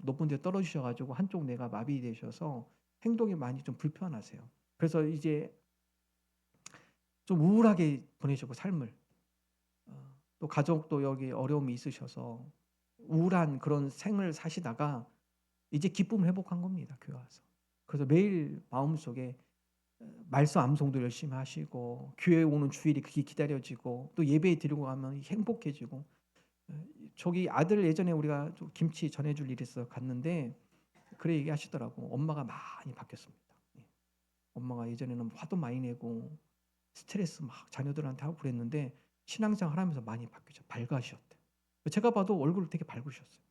높은 데 떨어지셔 가지고 한쪽 뇌가 마비되셔서 행동이 많이 좀 불편하세요. 그래서 이제 좀 우울하게 보내시고 삶을 또 가족도 여기 어려움이 있으셔서 우울한 그런 생을 사시다가 이제 기쁨을 회복한 겁니다. 교회 와서. 그래서 매일 마음속에 말씀 암송도 열심히 하시고 교회 오는 주일이 그게 기다려지고 또 예배 드리고 가면 행복해지고 저기 아들 예전에 우리가 좀 김치 전해줄 일이 있어 갔는데 그래 얘기하시더라고. 엄마가 많이 바뀌었습니다. 엄마가 예전에는 화도 많이 내고 스트레스 막 자녀들한테 하고 그랬는데 신앙생활 하면서 많이 바뀌죠. 밝아지셨대. 제가 봐도 얼굴 되게 밝으셨어요.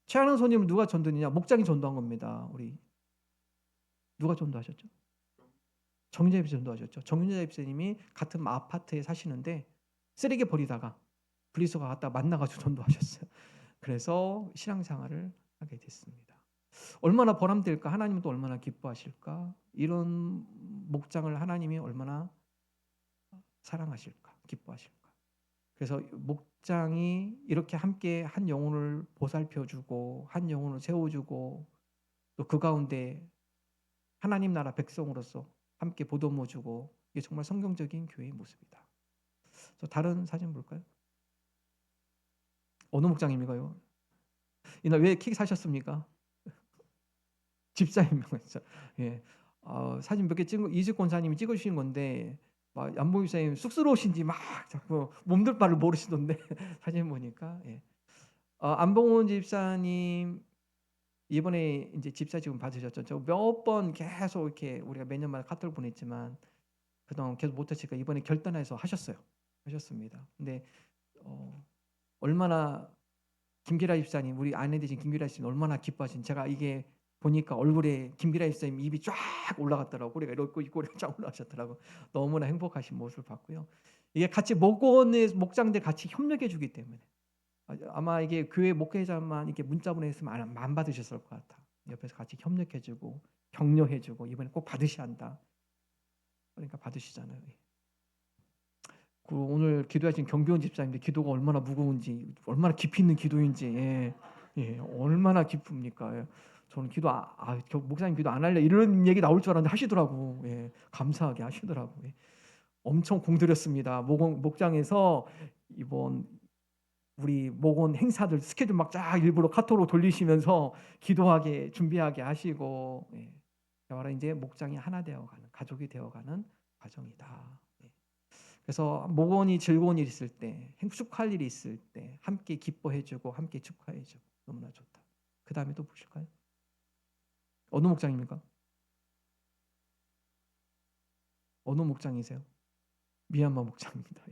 최하는 손님은 누가 전도했느냐? 목장이 전도한 겁니다. 우리 누가 전도하셨죠? 정윤자 집사 전도하셨죠. 정윤자 집사님이 같은 아파트에 사시는데 쓰레기 버리다가 분리수거 갔다 만나가지고 전도하셨어요. 그래서 신앙생활을 하게 됐습니다. 얼마나 보람될까? 하나님은 또 얼마나 기뻐하실까? 이런 목장을 하나님이 얼마나 사랑하실까? 기뻐하실까? 그래서 목장이 이렇게 함께 한 영혼을 보살펴주고 한 영혼을 세워주고 또 그 가운데 하나님 나라 백성으로서 함께 보듬어 주고, 이게 정말 성경적인 교회의 모습이다. 저 다른 사진 볼까요? 어느 목장입니까요? 이날 왜 킥 사셨습니까? 집사님이죠. 예. 사진 몇 개 찍은 이직 권사님이 찍어주신 건데, 막 안보 집사님 쑥스러우신지 막 자꾸 몸둘 바를 모르시던데 사진 보니까. 예. 안봉훈 집사님 이번에 이제 집사 지금 받으셨죠. 저 몇 번 계속 이렇게 우리가 몇 년마다 카톡을 보냈지만 그동안 계속 못하시니까 이번에 결단해서 하셨습니다. 근데 얼마나 김기라 집사님, 우리 아내 되신 김기라 집사님 얼마나 기뻐하신, 제가 이게 보니까 얼굴에 김기라 집사님 입이 쫙 올라갔더라고. 꼬리가 이렇게 꼬리가 쫙 올라가셨더라고. 너무나 행복하신 모습을 봤고요. 이게 같이 목원의 목장들 같이 협력해 주기 때문에 아마 이게 교회 목회자만 이렇게 문자 보냈으면 안 받으셨을 것 같아. 옆에서 같이 협력해 주고 격려해 주고 이번에 꼭 받으셔야 한다. 그러니까 받으시잖아요. 그리고 오늘 기도하신 경비원 집사님들 기도가 얼마나 무거운지, 얼마나 깊이 있는 기도인지, 얼마나 깊습니까? 저는 기도 목사님 기도 안 할래 이런 얘기 나올 줄 알았는데 하시더라고. 감사하게 하시더라고. 엄청 공들였습니다. 목장에서 이번 우리 목원 행사들 스케줄 막 쫙 일부러 카톡으로 돌리시면서 기도하게 준비하게 하시고, 바로 이제 목장이 하나 되어가는, 가족이 되어가는 과정이다. 그래서 목원이 즐거운 일 있을 때, 축하할 일이 있을 때 함께 기뻐해주고 함께 축하해주고 너무나 좋다. 그 다음에 또 보실까요? 어느 목장입니까? 어느 목장이세요? 미얀마 목장입니다.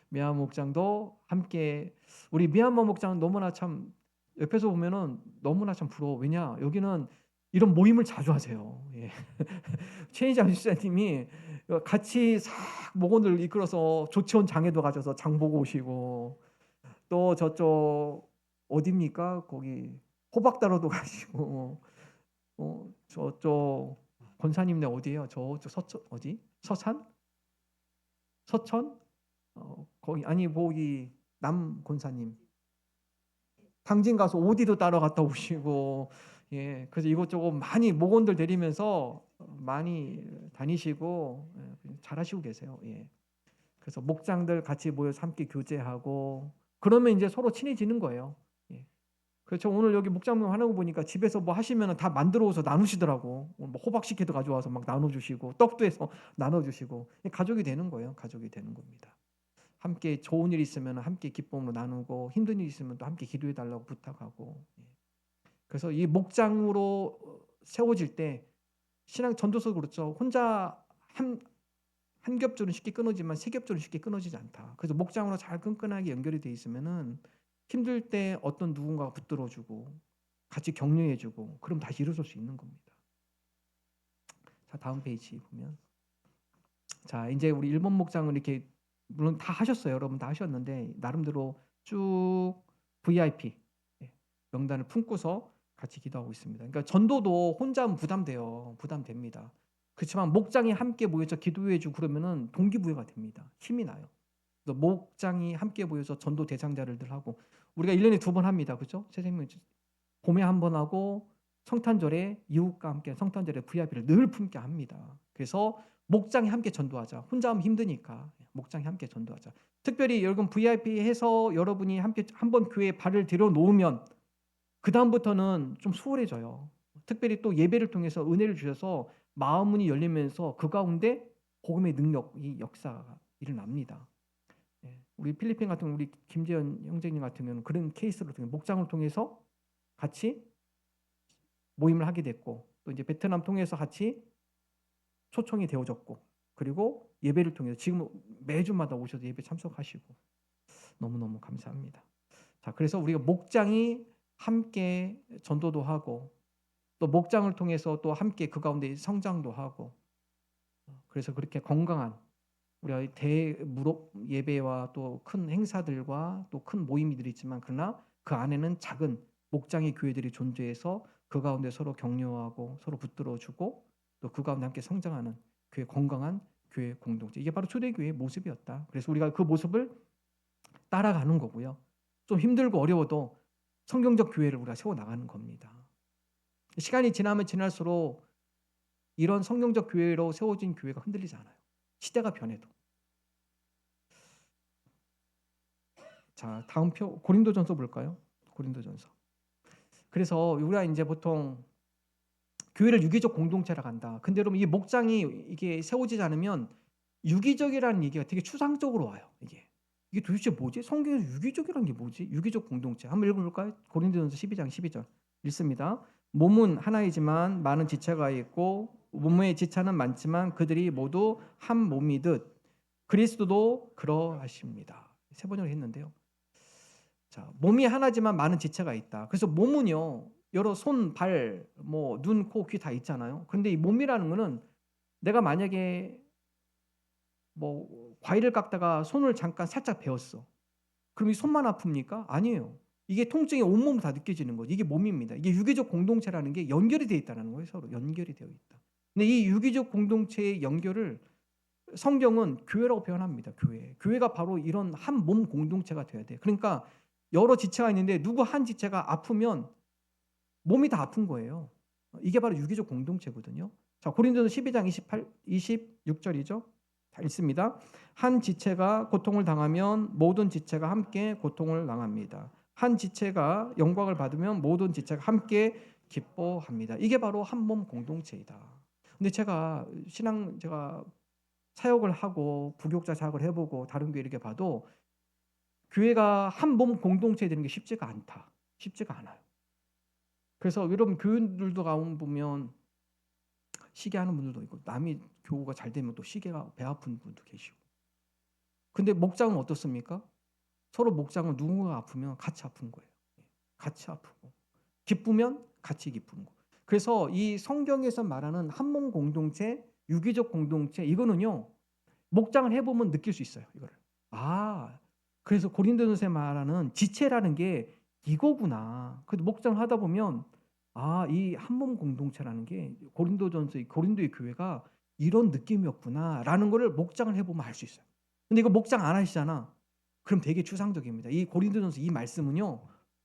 미얀마 목장도 함께, 우리 미얀마 목장은 너무나 참 옆에서 보면은 너무나 참 부러워. 왜냐, 여기는 이런 모임을 자주 하세요. 최희장 집사님이 같이 싹 목원을 이끌어서 조치원 장에도 가셔서 장 보고 오시고, 또 저쪽 어디입니까? 거기 호박다로도 가시고, 저쪽 권사님네 어디예요? 저쪽 서천 어디? 서산? 서천? 거기 아니 거기 남 권사님 당진 가서 오디도 따러 갔다 오시고, 그래서 이것저것 많이 목원들 데리면서 많이 다니시고, 잘하시고 계세요. 그래서 목장들 같이 모여서 함께 교제하고 그러면 이제 서로 친해지는 거예요. 그렇죠. 오늘 여기 목장 하는 거 보니까 집에서 뭐 하시면 다 만들어 오서 나누시더라고. 뭐 호박식혜도 가져와서 막 나눠주시고 떡도 해서 나눠주시고, 가족이 되는 거예요. 가족이 되는 겁니다. 함께 좋은 일 있으면 함께 기쁨으로 나누고, 힘든 일 있으면 또 함께 기도해 달라고 부탁하고. 그래서 이 목장으로 세워질 때 신앙 전도서 그렇죠. 혼자 한 겹줄은 쉽게 끊어지만 세 겹줄은 쉽게 끊어지지 않다. 그래서 목장으로 잘 끈끈하게 연결이 돼 있으면은 힘들 때 어떤 누군가가 붙들어주고 같이 격려해주고, 그럼 다시 일어설 수 있는 겁니다. 자, 다음 페이지 보면, 자 이제 우리 일본 목장은 이렇게 물론 다 하셨어요. 여러분 다 하셨는데 나름대로 쭉 VIP 명단을 품고서 같이 기도하고 있습니다. 그러니까 전도도 혼자 하면 부담됩니다. 그렇지만 목장이 함께 모여서 기도해주고 그러면은 동기부여가 됩니다. 힘이 나요. 그래서 목장이 함께 모여서 전도 대상자를 하고, 우리가 1년에 2번 합니다. 그렇죠? 선생님 봄에 한 번 하고 성탄절에 이웃과 함께 성탄절에 VIP를 늘 품게 합니다. 그래서 목장이 함께 전도하자. 혼자 하면 힘드니까 목장이 함께 전도하자. 특별히 여러분 VIP 해서 여러분이 함께 한번 교회에 발을 들여놓으면 그 다음부터는 좀 수월해져요. 특별히 또 예배를 통해서 은혜를 주셔서 마음문이 열리면서 그 가운데 복음의 능력, 이 역사가 일어납니다. 우리 필리핀 같은 경우, 우리 김재현 형제님 같은 경우는 그런 케이스를 통해 목장을 통해서 같이 모임을 하게 됐고, 또 이제 베트남 통해서 같이 초청이 되어졌고, 그리고 예배를 통해서 지금 매주마다 오셔서 예배 참석하시고 너무너무 감사합니다. 자, 그래서 우리가 목장이 함께 전도도 하고 또 목장을 통해서 또 함께 그 가운데 성장도 하고, 그래서 그렇게 건강한 우리가 대무록 예배와 또 큰 행사들과 또 큰 모임들이 있지만, 그러나 그 안에는 작은 목장의 교회들이 존재해서 그 가운데 서로 격려하고 서로 붙들어주고 또 그 가운데 함께 성장하는 교회, 건강한 교회 공동체, 이게 바로 초대교회의 모습이었다. 그래서 우리가 그 모습을 따라가는 거고요. 좀 힘들고 어려워도 성경적 교회를 우리가 세워나가는 겁니다. 시간이 지나면 지날수록 이런 성경적 교회로 세워진 교회가 흔들리지 않아요. 시대가 변해도. 자, 다음 표 고린도전서 볼까요? 고린도전서. 그래서 우리가 이제 보통 교회를 유기적 공동체라 한다. 근데 여러분 이 목장이 이게 세워지지 않으면 유기적이라는 얘기가 되게 추상적으로 와요. 이게 도대체 뭐지? 성경에서 유기적이라는 게 뭐지? 유기적 공동체. 한번 읽어볼까요? 고린도전서 12장 12절 읽습니다. 몸은 하나이지만 많은 지체가 있고 몸의 지체는 많지만 그들이 모두 한 몸이듯 그리스도도 그러하십니다. 세 번역을 했는데요. 자, 몸이 하나지만 많은 지체가 있다. 그래서 몸은요, 여러 손, 발, 뭐 눈, 코, 귀 다 있잖아요. 그런데 이 몸이라는 거는 내가 만약에 뭐 과일을 깎다가 손을 잠깐 살짝 베었어. 그럼 이 손만 아픕니까? 아니에요. 이게 통증이 온몸으로 다 느껴지는 거죠. 이게 몸입니다. 이게 유기적 공동체라는 게 연결이 되어 있다는 거예요. 서로 연결이 되어 있다. 근데 이 유기적 공동체의 연결을 성경은 교회라고 표현합니다. 교회가 바로 이런 한 몸 공동체가 돼야 돼. 그러니까 여러 지체가 있는데 누구 한 지체가 아프면 몸이 다 아픈 거예요. 이게 바로 유기적 공동체거든요. 자, 고린도서 12장 26절이죠. 다 읽습니다. 한 지체가 고통을 당하면 모든 지체가 함께 고통을 당합니다. 한 지체가 영광을 받으면 모든 지체가 함께 기뻐합니다. 이게 바로 한 몸 공동체이다. 근데 제가 사역을 하고 부교육자 사역을 해보고 다른 교회 이렇게 봐도 교회가 한 몸 공동체 되는 게 쉽지가 않다. 쉽지가 않아요. 그래서 여러분 교인들도 가면 보면 시기하는 분들도 있고 남이 교우가 잘 되면 또 시계가 배 아픈 분도 계시고. 근데 목장은 어떻습니까? 서로 목장은 누군가가 아프면 같이 아픈 거예요. 같이 아프고 기쁘면 같이 기쁜 거. 그래서 이 성경에서 말하는 한 몸 공동체, 유기적 공동체 이거는요. 목장을 해보면 느낄 수 있어요. 이거를. 그래서 고린도전서에 말하는 지체라는 게 이거구나. 그래서 목장을 하다 보면 이 한 몸 공동체라는 게 고린도의 교회가 이런 느낌이었구나라는 거를 목장을 해보면 알 수 있어요. 근데 이거 목장 안 하시잖아. 그럼 되게 추상적입니다. 이 고린도전서 이 말씀은요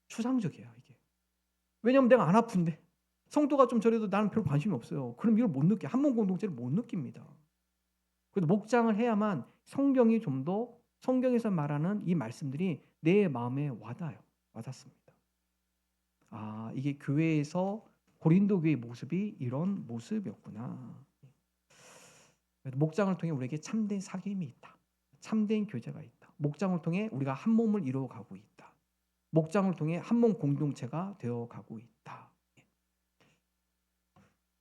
추상적이에요. 이게 왜냐면 내가 안 아픈데 성도가 좀 저래도 나는 별 관심이 없어요. 그럼 이걸 못 느껴. 한 몸 공동체를 못 느낍니다. 그래서 목장을 해야만 성경이 좀 더 성경에서 말하는 이 말씀들이 내 마음에 와닿습니다. 이게 교회에서 고린도 교회의 모습이 이런 모습이었구나. 목장을 통해 우리에게 참된 사귐이 있다. 참된 교제가 있다. 목장을 통해 우리가 한 몸을 이루어가고 있다. 목장을 통해 한 몸 공동체가 되어가고 있다.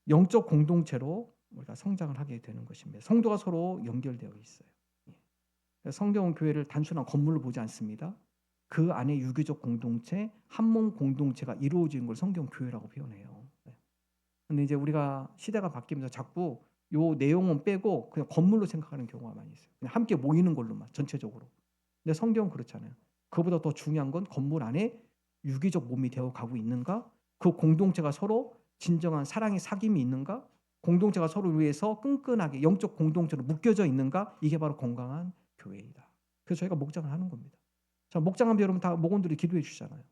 영적 공동체로 우리가 성장을 하게 되는 것입니다. 성도가 서로 연결되어 있어요. 성경은 교회를 단순한 건물로 보지 않습니다. 그 안에 유기적 공동체, 한 몸 공동체가 이루어지는 걸 성경 교회라고 표현해요. 근데 이제 우리가 시대가 바뀌면서 자꾸 요 내용은 빼고 그냥 건물로 생각하는 경우가 많이 있어요. 그냥 함께 모이는 걸로만 전체적으로. 근데 성경은 그렇잖아요. 그보다 더 중요한 건 건물 안에 유기적 몸이 되어 가고 있는가? 그 공동체가 서로 진정한 사랑의 사귐이 있는가? 공동체가 서로 위해서 끈끈하게 영적 공동체로 묶여져 있는가? 이게 바로 건강한 교회이다. 그래서 저희가 목장을 하는 겁니다. 자, 목장하면 여러분 다 목원들이 기도해 주시잖아요.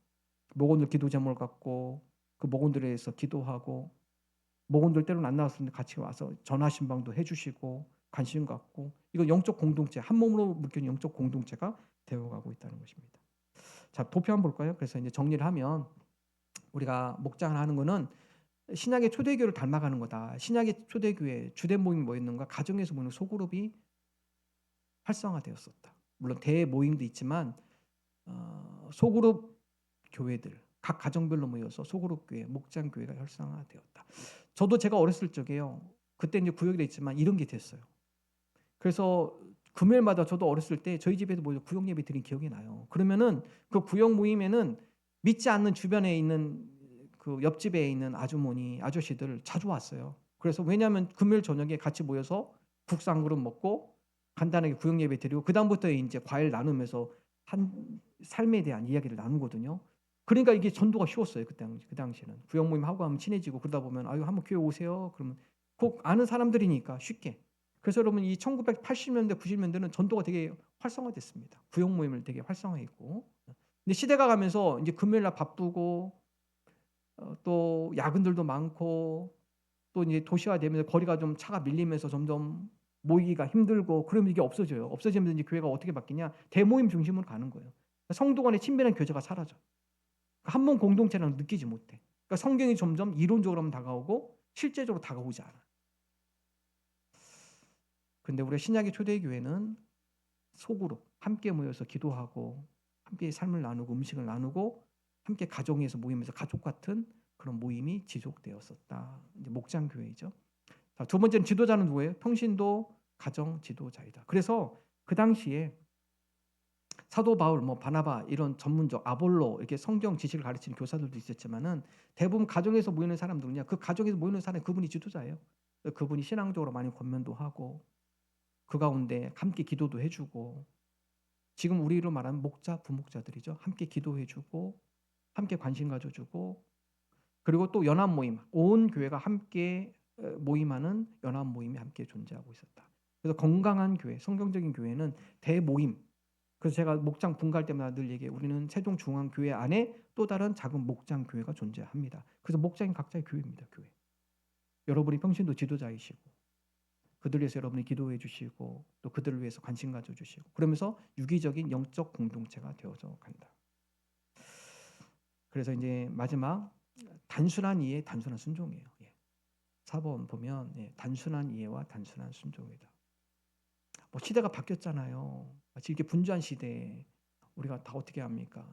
목원들 기도 제목을 갖고 그 목원들에 의해서 기도하고 목원들 때로는 안 나왔을 때 같이 와서 전화 신방도 해주시고 관심 갖고 이거 영적 공동체 한 몸으로 묶인 영적 공동체가 되어가고 있다는 것입니다. 자, 도표 한번 볼까요? 그래서 이제 정리를 하면 우리가 목장을 하는 거는 신약의 초대교회를 닮아가는 거다. 신약의 초대교회 주된 모임이 뭐였는가? 가정에서 모이는 소그룹이 활성화되었었다. 물론 대모임도 있지만 소그룹 교회들 각 가정별로 모여서 소그룹 교회, 목장 교회가 활성화되었다. 저도 제가 어렸을 적에요. 그때 이제 구역이 있지만 이런 게 됐어요. 그래서 금요일마다 저도 어렸을 때 저희 집에도 모여서 구역 예배 드린 기억이 나요. 그러면은 그 구역 모임에는 믿지 않는 주변에 있는 그 옆집에 있는 아주머니, 아저씨들 자주 왔어요. 그래서 왜냐하면 금요일 저녁에 같이 모여서 국수 한 그릇 먹고 간단하게 구역 예배 드리고 그 다음부터 이제 과일 나누면서 한 삶에 대한 이야기를 나누거든요. 그러니까 이게 전도가 쉬웠어요. 그 당시에는 구역 모임 하고 하면 친해지고 그러다 보면 한번 교회 오세요. 그러면 꼭 아는 사람들이니까 쉽게. 그래서 여러분 이 1980년대 90년대는 전도가 되게 활성화됐습니다. 구역 모임을 되게 활성화했고. 근데 시대가 가면서 이제 금요일 날 바쁘고 또 야근들도 많고 또 이제 도시화되면서 거리가 좀 차가 밀리면서 점점 모이기가 힘들고 그러면 이게 없어져요. 없어지면서 이제 교회가 어떻게 바뀌냐? 대모임 중심으로 가는 거예요. 성도 간의 친밀한 교제가 사라져. 한 몸 공동체라는 느끼지 못해. 그러니까 성경이 점점 이론적으로만 다가오고 실제적으로 다가오지 않아. 근데 우리가 신약의 초대교회는 속으로 함께 모여서 기도하고 함께 삶을 나누고 음식을 나누고 함께 가정에서 모이면서 가족 같은 그런 모임이 지속되었었다. 이제 목장 교회이죠. 자, 두 번째는 지도자는 누구예요? 평신도 가정 지도자이다. 그래서 그 당시에 사도 바울, 뭐 바나바 이런 전문적 아볼로 이렇게 성경 지식을 가르치는 교사들도 있었지만은 대부분 가정에서 모이는 사람들은요. 그 가정에서 모이는 사람 그분이 지도자예요. 그분이 신앙적으로 많이 권면도 하고 그 가운데 함께 기도도 해주고 지금 우리로 말하면 목자, 부목자들이죠. 함께 기도해주고 함께 관심 가져주고 그리고 또 연합 모임, 온 교회가 함께 모임하는 연합 모임이 함께 존재하고 있었다. 그래서 건강한 교회, 성경적인 교회는 대모임. 그래서 제가 목장 분가할 때마다 늘 얘기해요. 우리는 세종중앙교회 안에 또 다른 작은 목장 교회가 존재합니다. 그래서 목장인 각자의 교회입니다. 교회. 여러분이 평신도 지도자이시고 그들 위해서 여러분이 기도해 주시고 또 그들을 위해서 관심 가져주시고 그러면서 유기적인 영적 공동체가 되어져 간다. 그래서 이제 마지막 단순한 이해, 단순한 순종이에요. 사본 보면 단순한 이해와 단순한 순종이다. 뭐 시대가 바뀌었잖아요. 마치 이렇게 분주한 시대에 우리가 다 어떻게 합니까?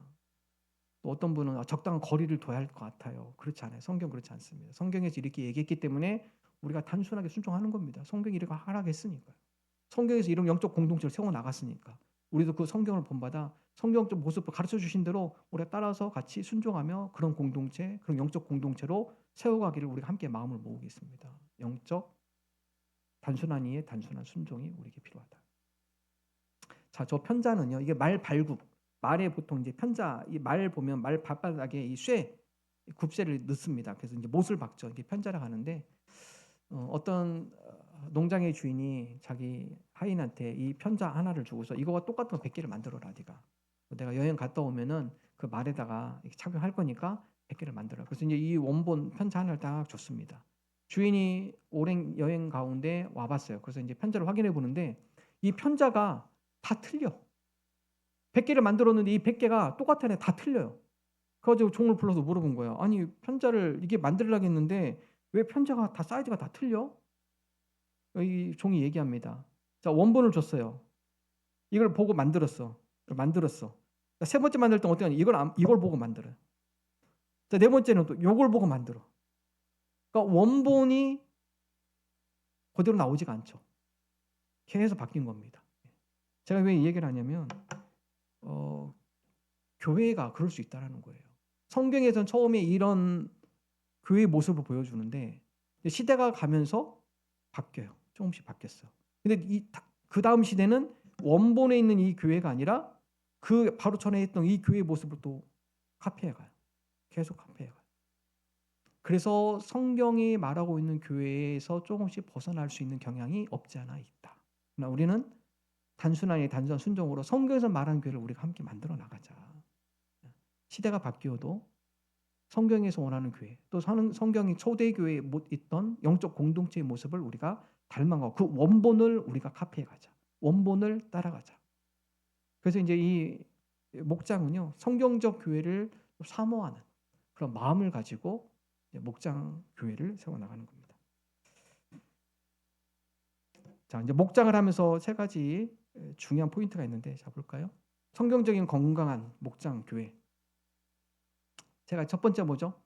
또 어떤 분은 적당한 거리를 둬야 할 것 같아요. 그렇지 않아요. 성경 그렇지 않습니다. 성경에서 이렇게 얘기했기 때문에 우리가 단순하게 순종하는 겁니다. 성경이 이렇게 하락했으니까요. 성경에서 이런 영적 공동체를 세워나갔으니까 우리도 그 성경을 본받아 성경적 모습을 가르쳐 주신 대로 우리가 따라서 같이 순종하며 그런 공동체, 그런 영적 공동체로 세워가기를 우리가 함께 마음을 모으겠습니다. 영적 단순한 이해, 단순한 순종이 우리에게 필요하다. 자, 저 편자는요. 이게 말 발굽. 말에 보통 이제 편자 이 말 보면 말 발바닥에 이 쇠 굽쇠를 넣습니다. 그래서 이제 못을 박죠. 이게 편자라고 하는데 어떤 농장의 주인이 자기 하인한테 이 편자 하나를 주고서 이거와 똑같은 거 100개를 만들어라 네가. 내가 여행 갔다 오면은 그 말에다가 이렇게 착용할 거니까 100개를 만들어. 그래서 이제 이 원본 편자 하나를 딱 줬습니다. 주인이 오랜 여행 가운데 와봤어요. 그래서 이제 편자를 확인해 보는데 이 편자가 다 틀려. 100개를 만들었는데 이 100개가 똑같은 애 다 틀려요. 그래가지고 종을 불러서 물어본 거예요. 아니 편자를 이게 만들려고 했는데 왜 편자가 다 사이즈가 다 틀려? 이 종이 얘기합니다. 자, 원본을 줬어요. 이걸 보고 만들었어. 자, 세 번째 만들 때 어떻게 하냐? 이걸 보고 만들어요. 자, 네 번째는 또 이걸 보고 만들어. 그러니까 원본이 그대로 나오지가 않죠. 계속 바뀐 겁니다. 제가 왜 이 얘기를 하냐면 교회가 그럴 수 있다는 거예요. 성경에서는 처음에 이런 교회의 모습을 보여주는데 시대가 가면서 바뀌어요. 조금씩 바뀌었어요. 근데 그 다음 시대는 원본에 있는 이 교회가 아니라 그 바로 전에 했던 이 교회의 모습을 또 카피해가요. 계속 카피해가요. 그래서 성경이 말하고 있는 교회에서 조금씩 벗어날 수 있는 경향이 없지 않아 있다. 그러나 우리는 단순한 순종으로 성경에서 말하는 교회를 우리가 함께 만들어 나가자. 시대가 바뀌어도 성경에서 원하는 교회, 또 성경이 초대교회에 못 있던 영적 공동체의 모습을 우리가 닮아가고 그 원본을 우리가 카피해가자. 원본을 따라가자. 그래서 이제 이 목장은요, 성경적 교회를 사모하는 그런 마음을 가지고 목장 교회를 세워나가는 겁니다. 자, 이제 목장을 하면서 세 가지 중요한 포인트가 있는데, 자 볼까요? 성경적인 건강한 목장 교회. 제가 첫 번째 뭐죠?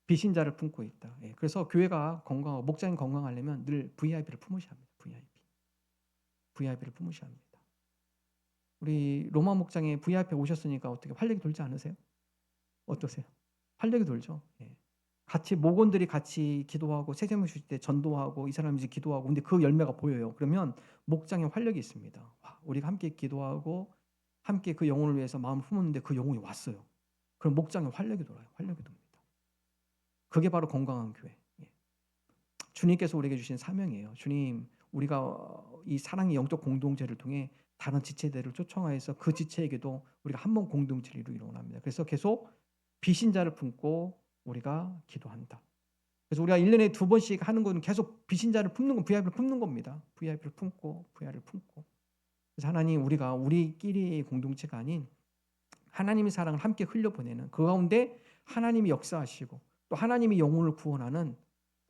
비신자를 품고 있다. 그래서 교회가 건강하고 목장이 건강하려면 늘 VIP를 품으셔야 합니다. VIP를 품으셔야 합니다. 우리 로마 목장에 VIP 오셨으니까 어떻게 활력이 돌지 않으세요? 어떠세요? 활력이 돌죠. 같이 목원들이 같이 기도하고 세제물 주실 때 전도하고 이 사람이 이제 기도하고 근데 그 열매가 보여요. 그러면 목장에 활력이 있습니다. 와, 우리가 함께 기도하고 함께 그 영혼을 위해서 마음을 품었는데 그 영혼이 왔어요. 그럼 목장에 활력이 돌아요. 활력이 돕니다. 그게 바로 건강한 교회. 주님께서 우리에게 주신 사명이에요. 주님, 우리가 이 사랑의 영적 공동체를 통해 다른 지체들을 초청하여서 그 지체에게도 우리가 한 번 공동체를 이루기를 원합니다. 그래서 계속 비신자를 품고 우리가 기도한다. 그래서 우리가 1년에 2번씩 하는 건 계속 비신자를 품는 건 VIP를 품는 겁니다. VIP를 품고 VIP를 품고. 그래서 하나님 우리가 우리끼리의 공동체가 아닌 하나님의 사랑을 함께 흘려보내는 그 가운데 하나님이 역사하시고 또 하나님이 영혼을 구원하는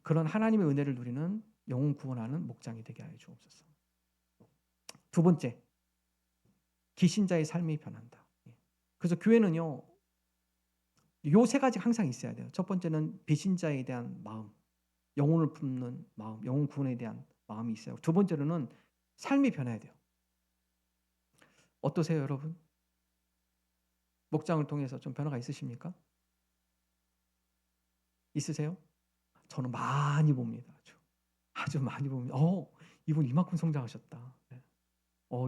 그런 하나님의 은혜를 누리는 영혼 구원하는 목장이 되게 하여 주옵소서. 두 번째, 기신자의 삶이 변한다. 그래서 교회는요, 요 세 가지 항상 있어야 돼요. 첫 번째는 비신자에 대한 마음, 영혼을 품는 마음, 영혼 구원에 대한 마음이 있어요. 두 번째로는 삶이 변해야 돼요. 어떠세요, 여러분? 목장을 통해서 좀 변화가 있으십니까? 있으세요? 저는 많이 봅니다. 아주 많이 봅니다. 이분 이만큼 성장하셨다.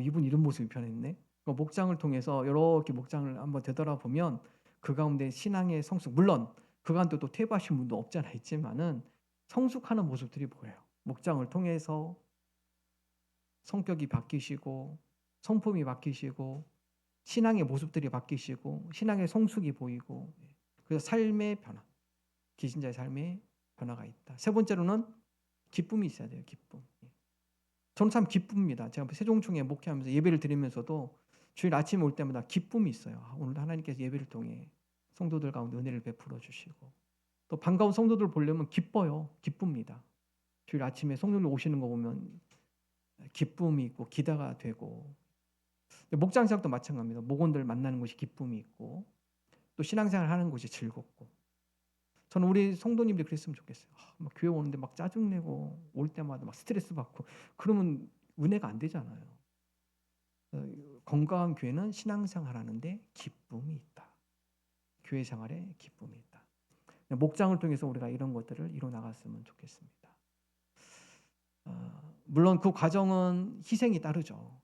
이분 이런 모습이 변했네. 목장을 통해서 이렇게 목장을 한번 되돌아보면 그 가운데 신앙의 성숙, 물론 그 가운데 또 퇴보하신 분도 없지 않아 있지만은 성숙하는 모습들이 보여요. 목장을 통해서 성격이 바뀌시고 성품이 바뀌시고 신앙의 모습들이 바뀌시고 신앙의 성숙이 보이고 그래서 삶의 변화, 기신자의 삶의 변화가 있다. 세 번째로는 기쁨이 있어야 돼요. 기쁨. 저는 참 기쁩니다. 제가 세종총회 목회하면서 예배를 드리면서도 주일 아침에 올 때마다 기쁨이 있어요. 오늘도 하나님께서 예배를 통해 성도들 가운데 은혜를 베풀어 주시고 또 반가운 성도들 보려면 기뻐요. 기쁩니다. 주일 아침에 성도들 오시는 거 보면 기쁨이 있고 기대가 되고 목장생활도 마찬가지입니다. 목원들 만나는 것이 기쁨이 있고 또 신앙생활 하는 것이 즐겁고 저는 우리 성도님들이 그랬으면 좋겠어요. 막 교회 오는데 막 짜증내고 올 때마다 막 스트레스 받고 그러면 은혜가 안 되잖아요. 건강한 교회는 신앙생활 하는데 기쁨이 있다. 교회 생활에 기쁨이 있다. 목장을 통해서 우리가 이런 것들을 이뤄 나갔으면 좋겠습니다. 물론 그 과정은 희생이 따르죠.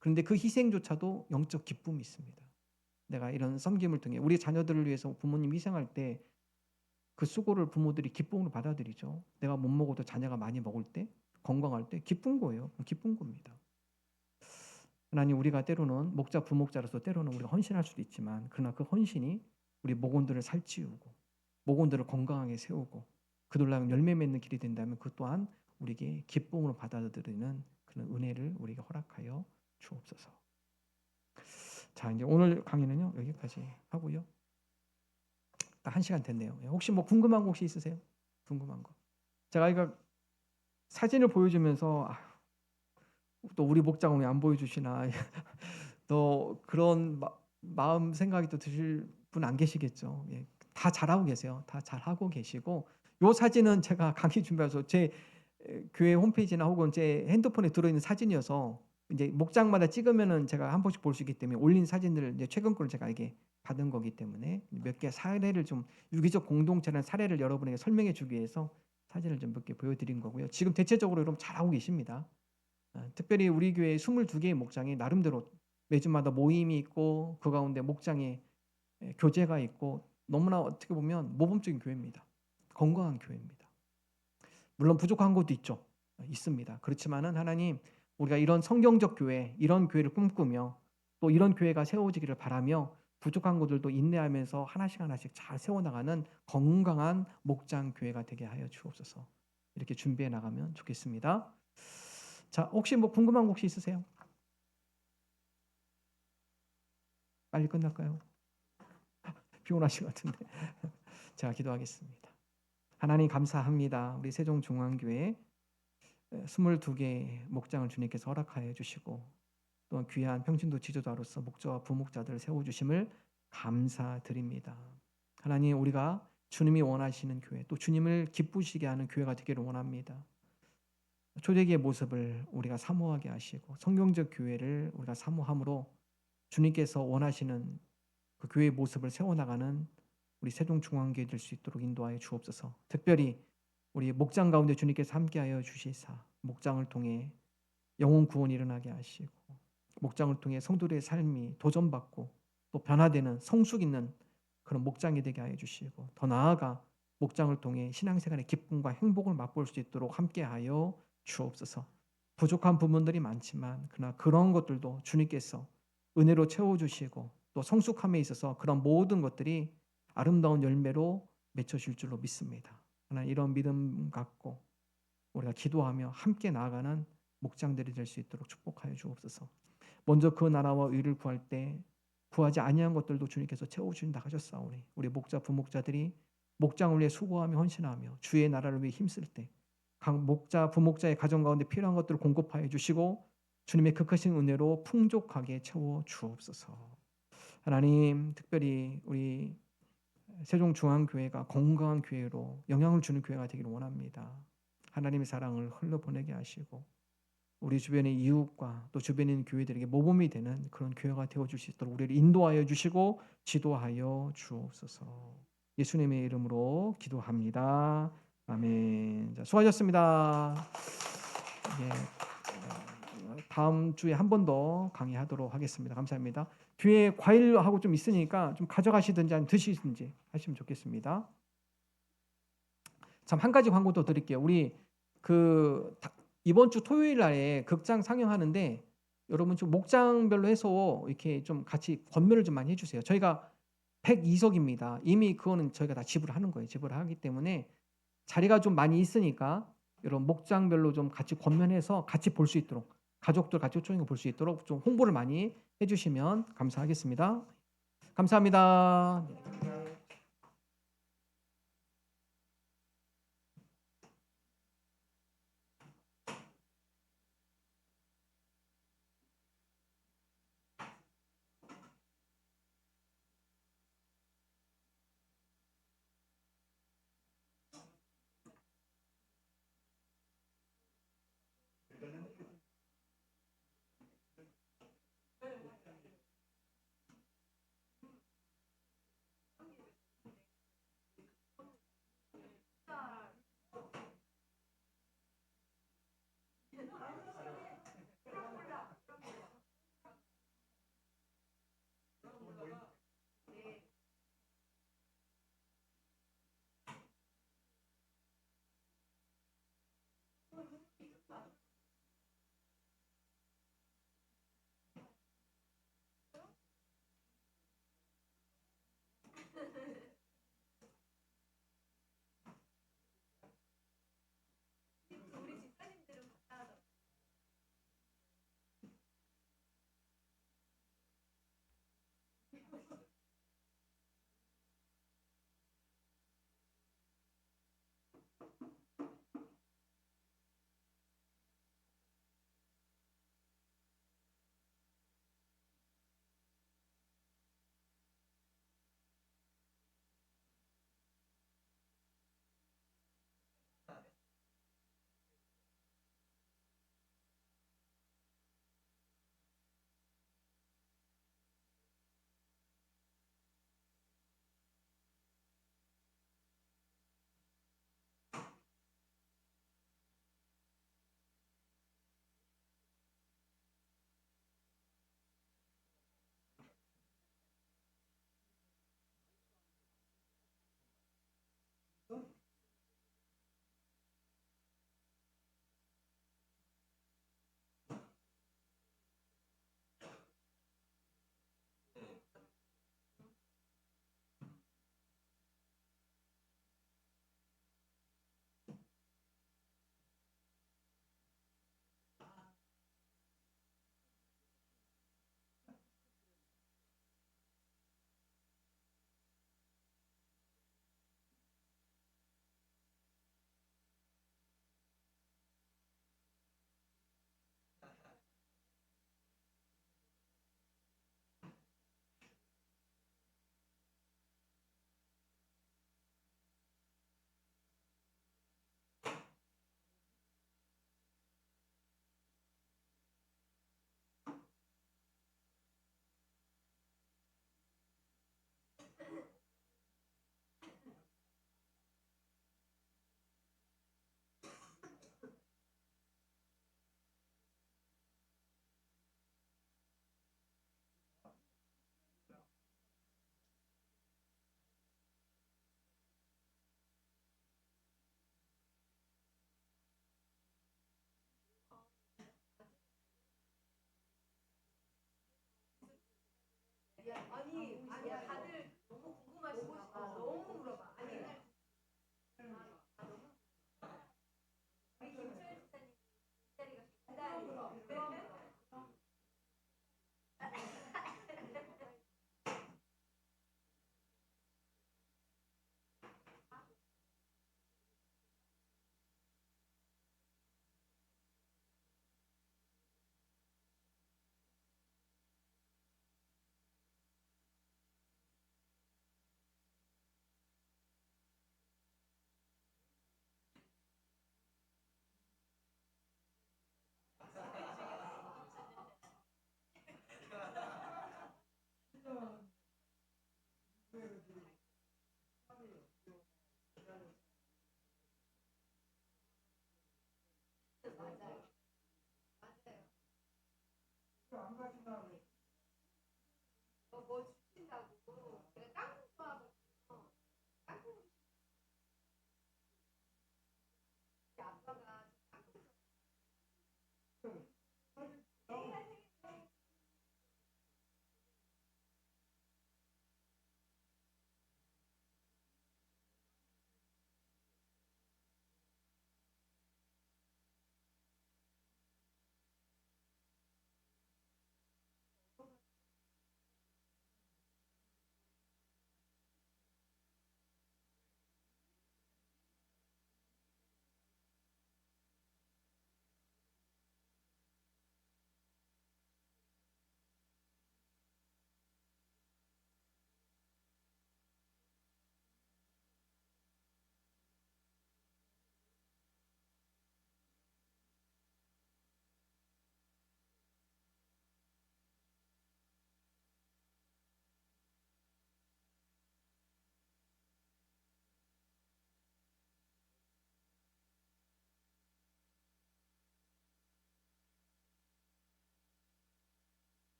그런데 그 희생조차도 영적 기쁨이 있습니다. 내가 이런 섬김을 통해 우리 자녀들을 위해서 부모님 희생할 때 그 수고를 부모들이 기쁨으로 받아들이죠. 내가 못 먹어도 자녀가 많이 먹을 때, 건강할 때 기쁜 거예요. 기쁜 겁니다. 하나님 우리가 때로는 목자 부목자로서 때로는 우리가 헌신할 수도 있지만 그러나 그 헌신이 우리 목원들을 살찌우고 목원들을 건강하게 세우고 그들로 하여금 열매 맺는 길이 된다면 그 또한 우리에게 기쁨으로 받아들이는 그런 은혜를 우리에게 허락하여 주옵소서. 자, 이제 오늘 강의는요 여기까지 하고요. 1시간 됐네요. 혹시 뭐 궁금한 거 혹시 있으세요? 궁금한 거. 제가 이거 사진을 보여주면서 또 우리 목장은 왜 안 보여주시나 또 그런 마음 생각이 또 드실 분 안 계시겠죠. 다 잘하고 계세요. 다 잘하고 계시고 요 사진은 제가 강의 준비해서 제 교회 홈페이지나 혹은 제 핸드폰에 들어있는 사진이어서 이제 목장마다 찍으면은 제가 한 번씩 볼 수 있기 때문에 올린 사진들을 이제 최근 거를 제가 이게 받은 거기 때문에 몇 개 사례를 좀 유기적 공동체라는 사례를 여러분에게 설명해 주기 위해서 사진을 좀 몇 개 보여드린 거고요. 지금 대체적으로 여러분 잘하고 계십니다. 특별히 우리 교회 22개의 목장이 나름대로 매주마다 모임이 있고 그 가운데 목장에 교제가 있고 너무나 어떻게 보면 모범적인 교회입니다. 건강한 교회입니다. 물론 부족한 것도 있죠. 있습니다. 그렇지만은 하나님 우리가 이런 성경적 교회, 이런 교회를 꿈꾸며 또 이런 교회가 세워지기를 바라며 부족한 것들도 인내하면서 하나씩 하나씩 잘 세워나가는 건강한 목장 교회가 되게 하여 주옵소서. 이렇게 준비해 나가면 좋겠습니다. 자, 혹시 뭐 궁금한 거 혹시 있으세요? 빨리 끝날까요? 피곤하신 것 같은데. 제가 기도하겠습니다. 하나님 감사합니다. 우리 세종중앙교회 22개 목장을 주님께서 허락하여 주시고 또 귀한 평신도 지도자로서 목자와 부목자들을 세워주심을 감사드립니다. 하나님 우리가 주님이 원하시는 교회 또 주님을 기쁘시게 하는 교회가 되기를 원합니다. 초대기의 모습을 우리가 사모하게 하시고 성경적 교회를 우리가 사모함으로 주님께서 원하시는 그 교회의 모습을 세워나가는 우리 세종중앙교회 될 수 있도록 인도하여 주옵소서. 특별히 우리 목장 가운데 주님께서 함께하여 주시사 목장을 통해 영혼 구원이 일어나게 하시고 목장을 통해 성도들의 삶이 도전받고 또 변화되는 성숙 있는 그런 목장이 되게 하여 주시고 더 나아가 목장을 통해 신앙생활의 기쁨과 행복을 맛볼 수 있도록 함께하여 주옵소서. 부족한 부분들이 많지만 그러나 그런 것들도 주님께서 은혜로 채워주시고 또 성숙함에 있어서 그런 모든 것들이 아름다운 열매로 맺혀질 줄로 믿습니다. 하나님 이런 믿음 갖고 우리가 기도하며 함께 나아가는 목장들이 될 수 있도록 축복하여 주옵소서. 먼저 그 나라와 의를 구할 때 구하지 아니한 것들도 주님께서 채워주신다 하셨사오니 우리 목자 부목자들이 목장을 위해 수고하며 헌신하며 주의 나라를 위해 힘쓸 때 각 목자 부목자의 가정 가운데 필요한 것들을 공급하여 주시고 주님의 극하신 은혜로 풍족하게 채워 주옵소서. 하나님 특별히 우리 세종중앙교회가 건강한 교회로 영향을 주는 교회가 되기를 원합니다. 하나님의 사랑을 흘러보내게 하시고 우리 주변의 이웃과 또 주변에 있는 교회들에게 모범이 되는 그런 교회가 되어줄 수 있도록 우리를 인도하여 주시고 지도하여 주옵소서. 예수님의 이름으로 기도합니다. 아멘. 자, 수고하셨습니다. 다음 주에 한 번 더 강의하도록 하겠습니다. 감사합니다. 뒤에 과일하고 좀 있으니까 좀 가져가시든지 아니면 드시든지 하시면 좋겠습니다. 참 한 가지 광고 더 드릴게요. 우리 이번 주 토요일 날에 극장 상영하는데 여러분 좀 목장별로 해서 이렇게 좀 같이 권면을 좀 많이 해주세요. 저희가 102석입니다. 이미 그거는 저희가 다 지불하는 거예요. 지불하기 때문에 자리가 좀 많이 있으니까 여러분 목장별로 좀 같이 권면해서 같이 볼 수 있도록 가족들 같이 초청해 볼 수 있도록 좀 홍보를 많이 해주시면 감사하겠습니다. 감사합니다.